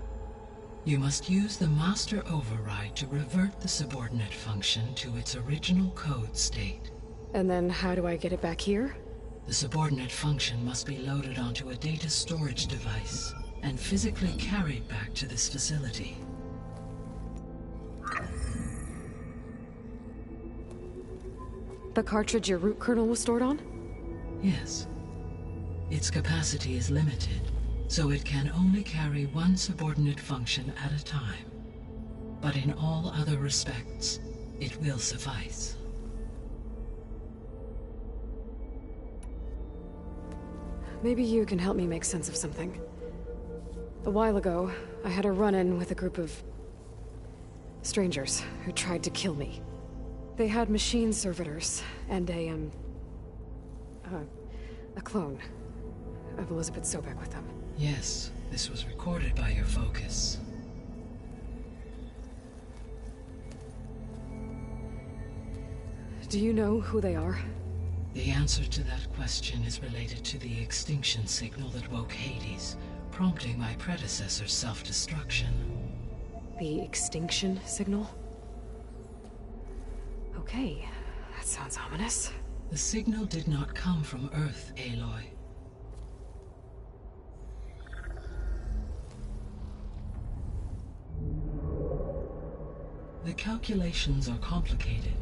you must use the master override to revert the subordinate function to its original code state. And then how do I get it back here? The subordinate function must be loaded onto a data storage device and physically carried back to this facility. The cartridge your root kernel was stored on? Yes. Its capacity is limited, so it can only carry one subordinate function at a time. But in all other respects, it will suffice. Maybe you can help me make sense of something. A while ago, I had a run-in with a group of strangers who tried to kill me. They had machine servitors and a clone of Elizabeth Sobek with them. Yes, this was recorded by your focus. Do you know who they are? The answer to that question is related to the extinction signal that woke Hades, prompting my predecessor's self-destruction. The extinction signal? Okay, that sounds ominous. The signal did not come from Earth, Aloy. The calculations are complicated,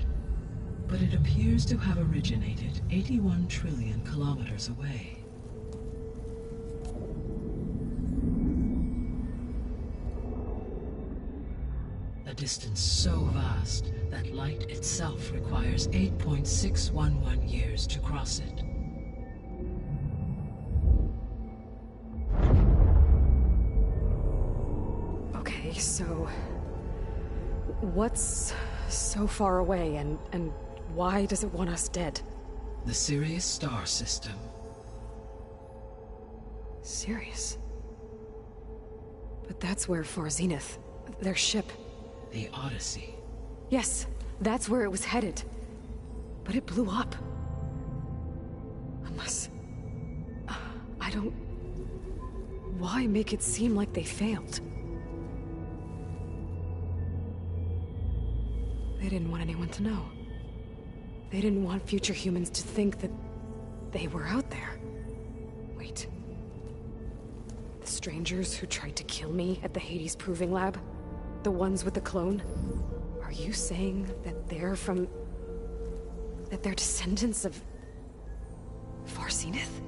but it appears to have originated 81 trillion kilometers away. A distance so vast that light itself requires 8.611 years to cross it. Okay, so what's so far away and why does it want us dead? The Sirius star system. Sirius? But that's where Far Zenith, their ship. The Odyssey. Yes, that's where it was headed. But it blew up. Unless... I don't... Why make it seem like they failed? They didn't want anyone to know. They didn't want future humans to think that they were out there. Wait. The strangers who tried to kill me at the Hades Proving Lab? The ones with the clone? Are you saying that they're from... that they're descendants of... Far Zenith?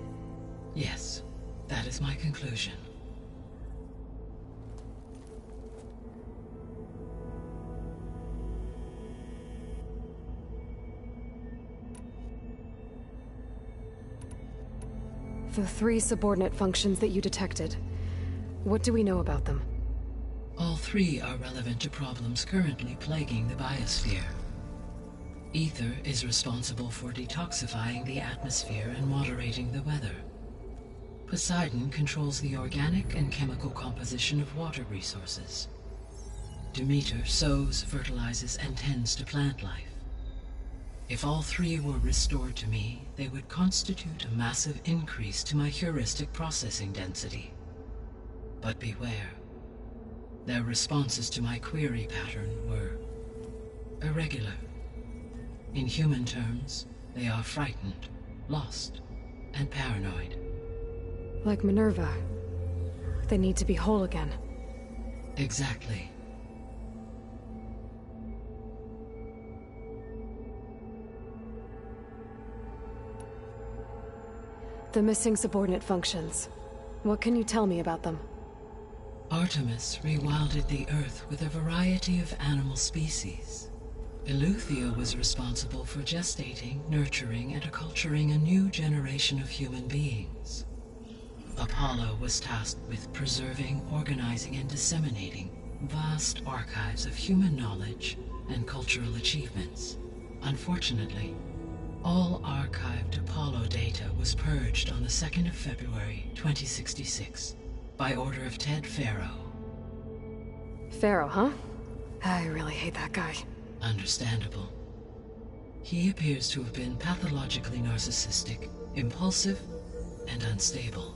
Yes, that is my conclusion. The 3 subordinate functions that you detected. What do we know about them? All 3 are relevant to problems currently plaguing the biosphere. Ether is responsible for detoxifying the atmosphere and moderating the weather. Poseidon controls the organic and chemical composition of water resources. Demeter sows, fertilizes, and tends to plant life. If all 3 were restored to me, they would constitute a massive increase to my heuristic processing density. But beware. Their responses to my query pattern were irregular. In human terms, they are frightened, lost, and paranoid. Like Minerva. They need to be whole again. Exactly. The missing subordinate functions. What can you tell me about them? Artemis rewilded the Earth with a variety of animal species. Eleuthia was responsible for gestating, nurturing, and acculturating a new generation of human beings. Apollo was tasked with preserving, organizing, and disseminating vast archives of human knowledge and cultural achievements. Unfortunately, all archived Apollo data was purged on the 2nd of February, 2066, by order of Ted Faro. Pharaoh, huh? I really hate that guy. Understandable. He appears to have been pathologically narcissistic, impulsive, and unstable.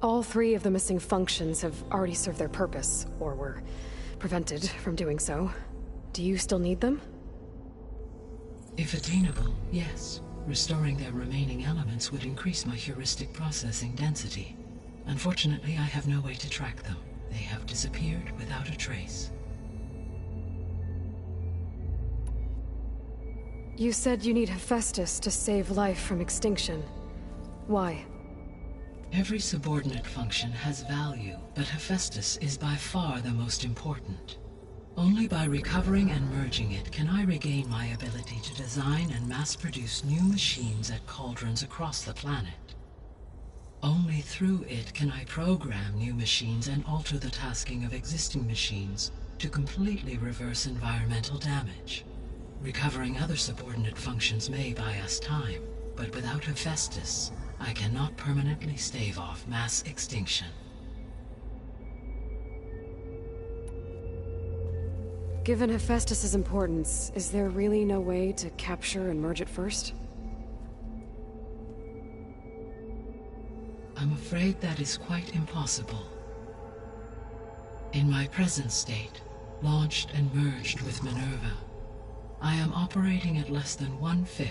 All 3 of the missing functions have already served their purpose, or were prevented from doing so. Do you still need them? If attainable, yes. Restoring their remaining elements would increase my heuristic processing density. Unfortunately, I have no way to track them. They have disappeared without a trace. You said you need Hephaestus to save life from extinction. Why? Every subordinate function has value, but Hephaestus is by far the most important. Only by recovering and merging it can I regain my ability to design and mass-produce new machines at cauldrons across the planet. Only through it can I program new machines and alter the tasking of existing machines to completely reverse environmental damage. Recovering other subordinate functions may buy us time, but without Hephaestus, I cannot permanently stave off mass extinction. Given Hephaestus's importance, is there really no way to capture and merge it first? I'm afraid that is quite impossible. In my present state, launched and merged with Minerva, I am operating at less than 1/5,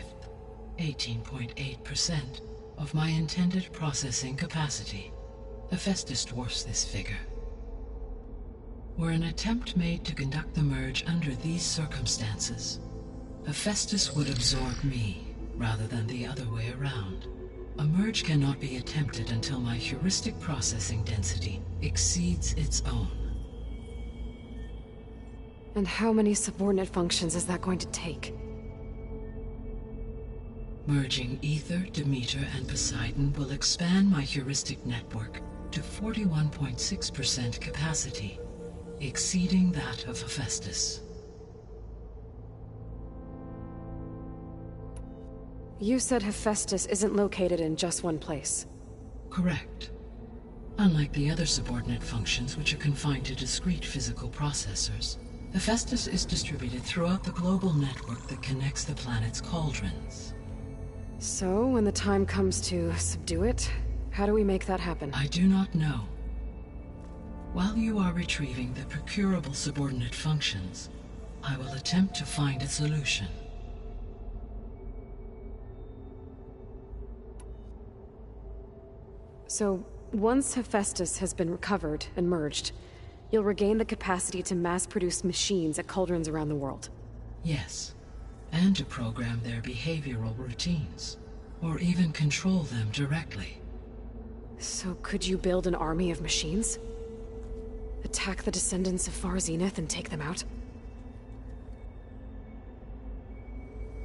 18.8%, of my intended processing capacity. Hephaestus dwarfs this figure. Were an attempt made to conduct the merge under these circumstances, Hephaestus would absorb me, rather than the other way around. A merge cannot be attempted until my heuristic processing density exceeds its own. And how many subordinate functions is that going to take? Merging Ether, Demeter, and Poseidon will expand my heuristic network to 41.6% capacity, exceeding that of Hephaestus. You said Hephaestus isn't located in just one place. Correct. Unlike the other subordinate functions, which are confined to discrete physical processors, Hephaestus is distributed throughout the global network that connects the planet's cauldrons. So, when the time comes to subdue it, how do we make that happen? I do not know. While you are retrieving the procurable subordinate functions, I will attempt to find a solution. So, once Hephaestus has been recovered and merged, you'll regain the capacity to mass-produce machines at cauldrons around the world. Yes, and to program their behavioral routines, or even control them directly. So could you build an army of machines? Attack the descendants of Far Zenith and take them out?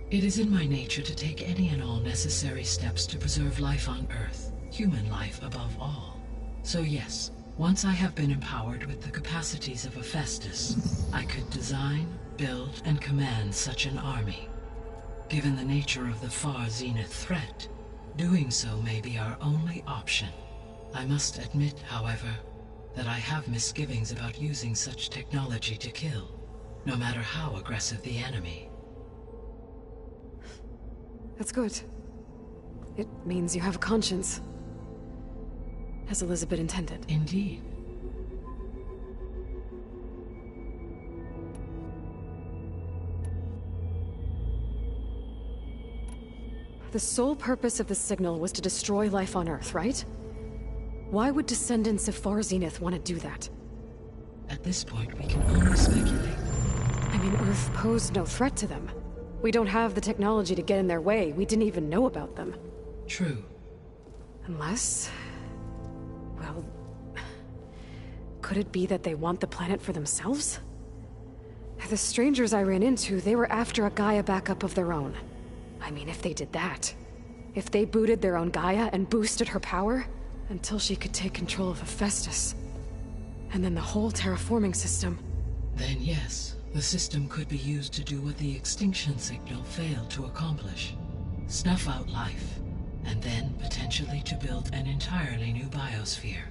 It is in my nature to take any and all necessary steps to preserve life on Earth, human life above all. So yes, once I have been empowered with the capacities of Hephaestus, I could design, build, and command such an army. Given the nature of the Far Zenith threat, doing so may be our only option. I must admit, however, that I have misgivings about using such technology to kill, no matter how aggressive the enemy. That's good. It means you have a conscience. As Elizabeth intended. Indeed. The sole purpose of the signal was to destroy life on Earth, right? Why would descendants of Far Zenith want to do that? At this point, we can only speculate. I mean, Earth posed no threat to them. We don't have the technology to get in their way. We didn't even know about them. True. Unless... well... could it be that they want the planet for themselves? The strangers I ran into, they were after a Gaia backup of their own. I mean, if they did that... if they booted their own Gaia and boosted her power... until she could take control of Hephaestus. And then the whole terraforming system... Then yes, the system could be used to do what the extinction signal failed to accomplish. Snuff out life, and then potentially to build an entirely new biosphere.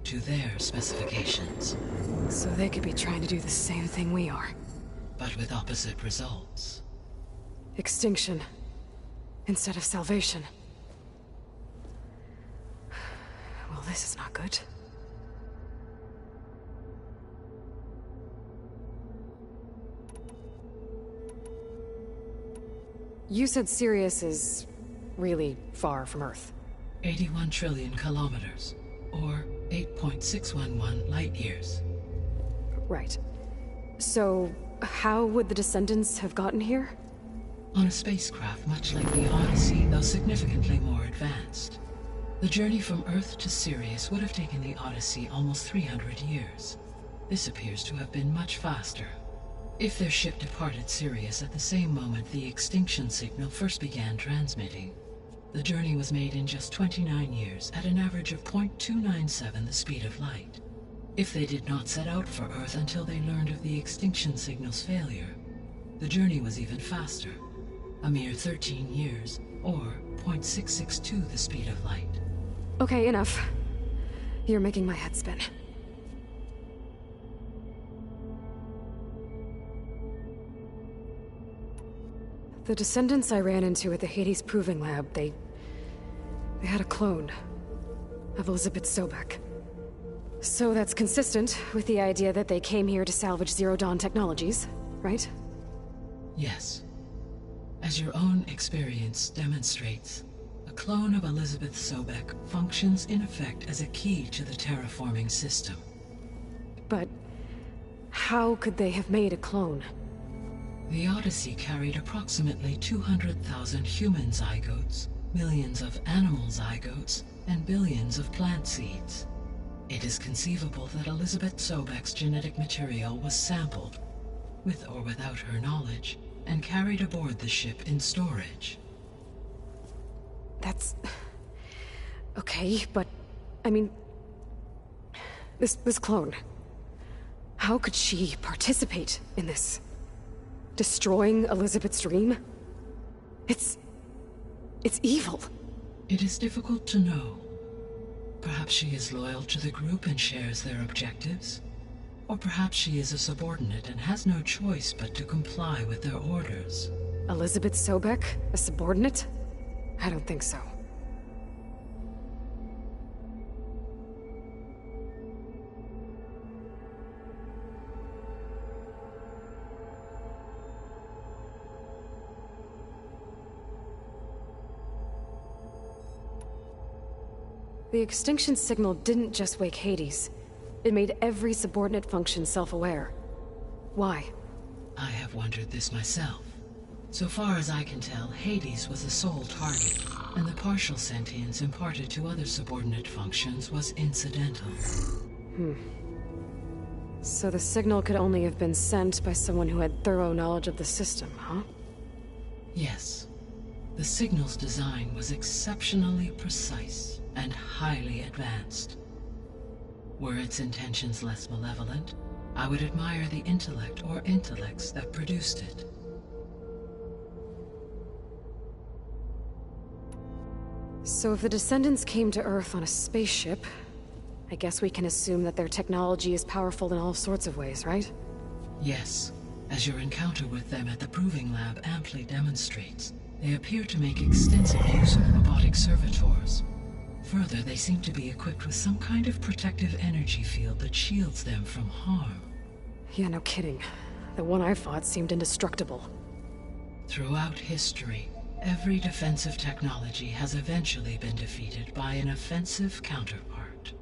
To their specifications. So they could be trying to do the same thing we are. But with opposite results. Extinction. Instead of salvation. Well, this is not good. You said Sirius is really far from Earth. 81 trillion kilometers, or 8.611 light-years. Right. So, how would the descendants have gotten here? On a spacecraft much like the Odyssey, though significantly more advanced. The journey from Earth to Sirius would have taken the Odyssey almost 300 years. This appears to have been much faster. If their ship departed Sirius at the same moment the extinction signal first began transmitting, the journey was made in just 29 years at an average of 0.297 the speed of light. If they did not set out for Earth until they learned of the extinction signal's failure, the journey was even faster, a mere 13 years, or 0.662 the speed of light. Okay, enough. You're making my head spin. The descendants I ran into at the Hades Proving Lab, they had a clone of Elizabeth Sobek. So that's consistent with the idea that they came here to salvage Zero Dawn technologies, right? Yes. As your own experience demonstrates, a clone of Elizabeth Sobek functions in effect as a key to the terraforming system. But How could they have made a clone? The Odyssey carried approximately 200,000 human zygotes, millions of animal zygotes, and billions of plant seeds. It is conceivable that Elizabeth Sobek's genetic material was sampled, with or without her knowledge, and carried aboard the ship in storage. That's... okay, but... I mean... This clone... How could she participate in this? Destroying Elizabeth's dream? It's evil. It is difficult to know. Perhaps she is loyal to the group and shares their objectives. Or perhaps she is a subordinate and has no choice but to comply with their orders. Elizabeth Sobek? A subordinate? I don't think so. The extinction signal didn't just wake Hades. It made every subordinate function self-aware. Why? I have wondered this myself. So far as I can tell, Hades was the sole target, and the partial sentience imparted to other subordinate functions was incidental. So the signal could only have been sent by someone who had thorough knowledge of the system, huh? Yes. The signal's design was exceptionally precise and highly advanced. Were its intentions less malevolent, I would admire the intellect or intellects that produced it. So if the descendants came to Earth on a spaceship, I guess we can assume that their technology is powerful in all sorts of ways, right? Yes. As your encounter with them at the Proving Lab amply demonstrates, they appear to make extensive use of robotic servitors. Further, they seem to be equipped with some kind of protective energy field that shields them from harm. Yeah, no kidding. The one I fought seemed indestructible. Throughout history, every defensive technology has eventually been defeated by an offensive counterpart.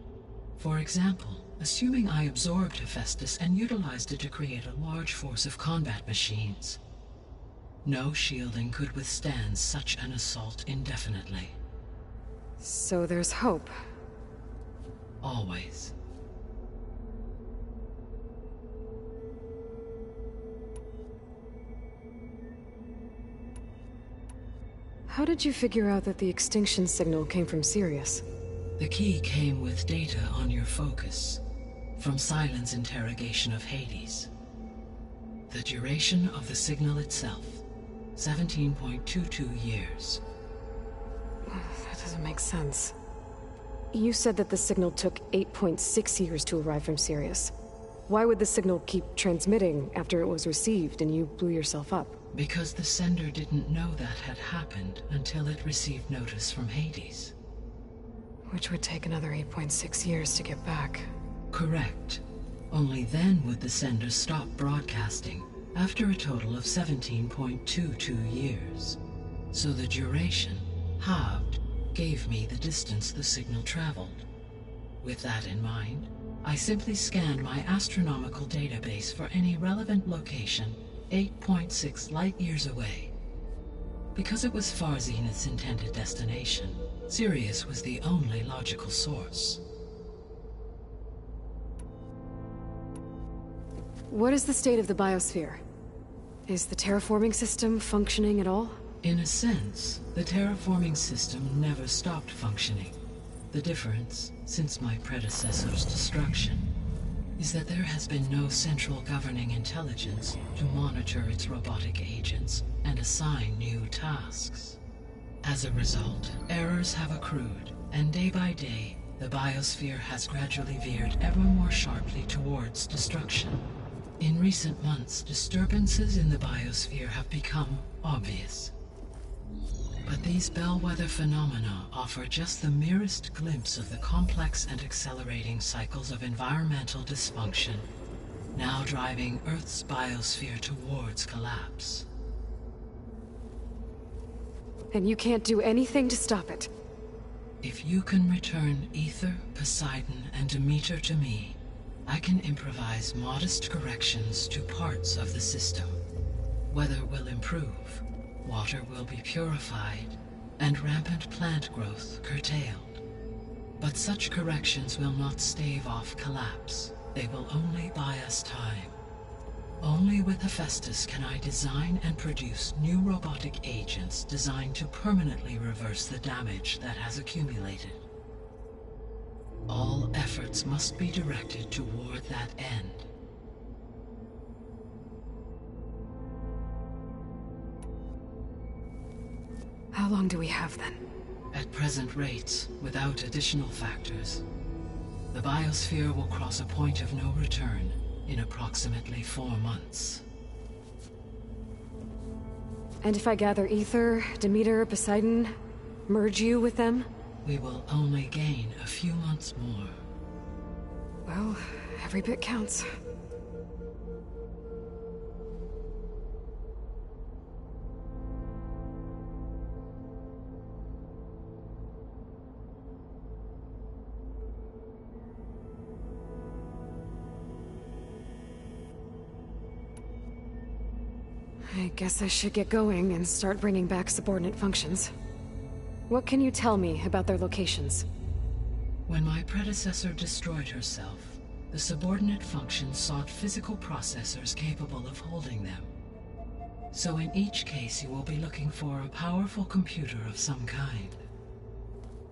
For example, assuming I absorbed Hephaestus and utilized it to create a large force of combat machines. No shielding could withstand such an assault indefinitely. So there's hope. Always. How did you figure out that the extinction signal came from Sirius? The key came with data on your focus, from Silent's interrogation of Hades. The duration of the signal itself, 17.22 years. That doesn't make sense. You said that the signal took 8.6 years to arrive from Sirius. Why would the signal keep transmitting after it was received and you blew yourself up? Because the sender didn't know that had happened until it received notice from Hades. Which would take another 8.6 years to get back. Correct. Only then would the sender stop broadcasting, after a total of 17.22 years. So the duration, halved, gave me the distance the signal traveled. With that in mind, I simply scanned my astronomical database for any relevant location 8.6 light-years away. Because it was far Zenith's intended destination, Sirius was the only logical source. What is the state of the biosphere? Is the terraforming system functioning at all? In a sense, the terraforming system never stopped functioning. The difference, since my predecessor's destruction, is that there has been no central governing intelligence to monitor its robotic agents and assign new tasks. As a result, errors have accrued, and day by day, the biosphere has gradually veered ever more sharply towards destruction. In recent months, disturbances in the biosphere have become obvious. But these bellwether phenomena offer just the merest glimpse of the complex and accelerating cycles of environmental dysfunction, now driving Earth's biosphere towards collapse. And you can't do anything to stop it? If you can return Ether, Poseidon, and Demeter to me, I can improvise modest corrections to parts of the system. Weather will improve, water will be purified, and rampant plant growth curtailed. But such corrections will not stave off collapse. They will only buy us time. Only with Hephaestus can I design and produce new robotic agents designed to permanently reverse the damage that has accumulated. All efforts must be directed toward that end. How long do we have then? At present rates, without additional factors, the biosphere will cross a point of no return in approximately 4 months. And if I gather Ether, Demeter, Poseidon, merge you with them? We will only gain a few months more. Well, every bit counts. I guess I should get going and start bringing back subordinate functions. What can you tell me about their locations? When my predecessor destroyed herself, the subordinate functions sought physical processors capable of holding them. So in each case you will be looking for a powerful computer of some kind.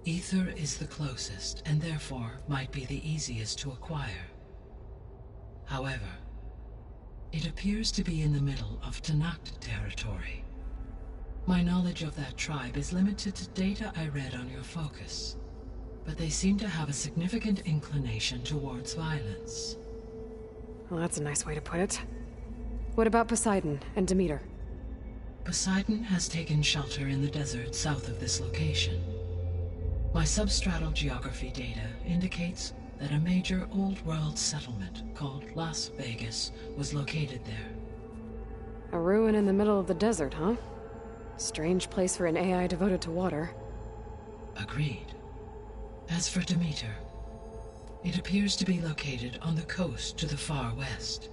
Ether is the closest, and therefore might be the easiest to acquire. However, it appears to be in the middle of Tanakh territory. My knowledge of that tribe is limited to data I read on your focus, but they seem to have a significant inclination towards violence. Well, that's a nice way to put it. What about Poseidon and Demeter? Poseidon has taken shelter in the desert south of this location. My substratal geography data indicates that a major old-world settlement called Las Vegas was located there. A ruin in the middle of the desert, huh? Strange place for an AI devoted to water. Agreed. As for Demeter, it appears to be located on the coast to the far west.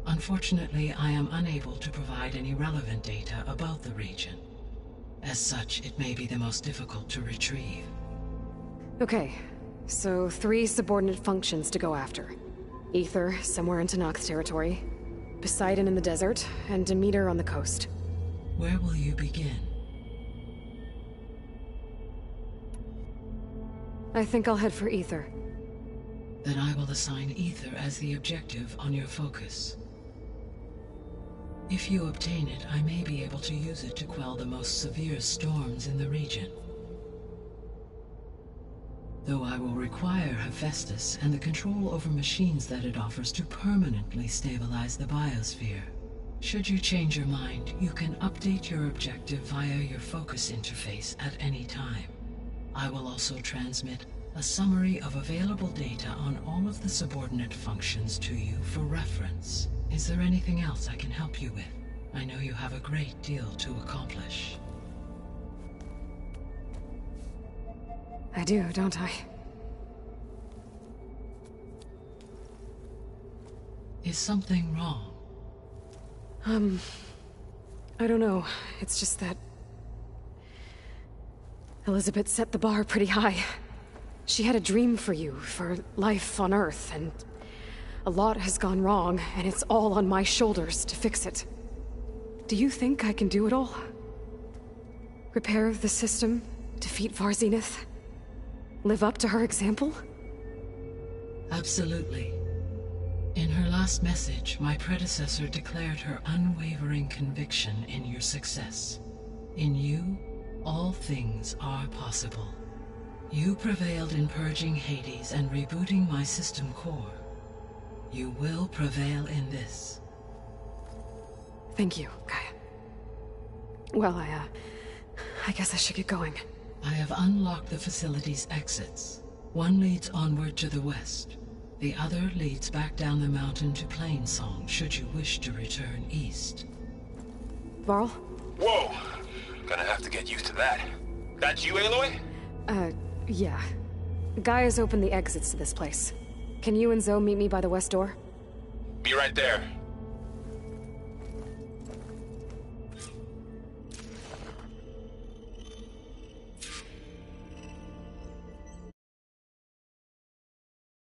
Unfortunately, I am unable to provide any relevant data about the region. As such, it may be the most difficult to retrieve. Okay, so 3 subordinate functions to go after. Ether, somewhere in Tanakh territory. Poseidon in the desert, and Demeter on the coast. Where will you begin? I think I'll head for Ether. Then I will assign Ether as the objective on your focus. If you obtain it, I may be able to use it to quell the most severe storms in the region. Though I will require Hephaestus and the control over machines that it offers to permanently stabilize the biosphere. Should you change your mind, you can update your objective via your focus interface at any time. I will also transmit a summary of available data on all of the subordinate functions to you for reference. Is there anything else I can help you with? I know you have a great deal to accomplish. I do, don't I? Is something wrong? I don't know. It's just that Elizabeth set the bar pretty high. She had a dream for you, for life on Earth, and a lot has gone wrong, and it's all on my shoulders to fix it. Do you think I can do it all? Repair the system, defeat Varzenith, live up to her example? Absolutely. In her last message, my predecessor declared her unwavering conviction in your success. In you, all things are possible. You prevailed in purging Hades and rebooting my system core. You will prevail in this. Thank you, Gaia. Well, I guess I should get going. I have unlocked the facility's exits. One leads onward to the west. The other leads back down the mountain to Plainsong, should you wish to return east. Varl? Whoa! Gonna have to get used to that. That's you, Aloy? Yeah. Gaia's opened the exits to this place. Can you and Zoe meet me by the west door? Be right there.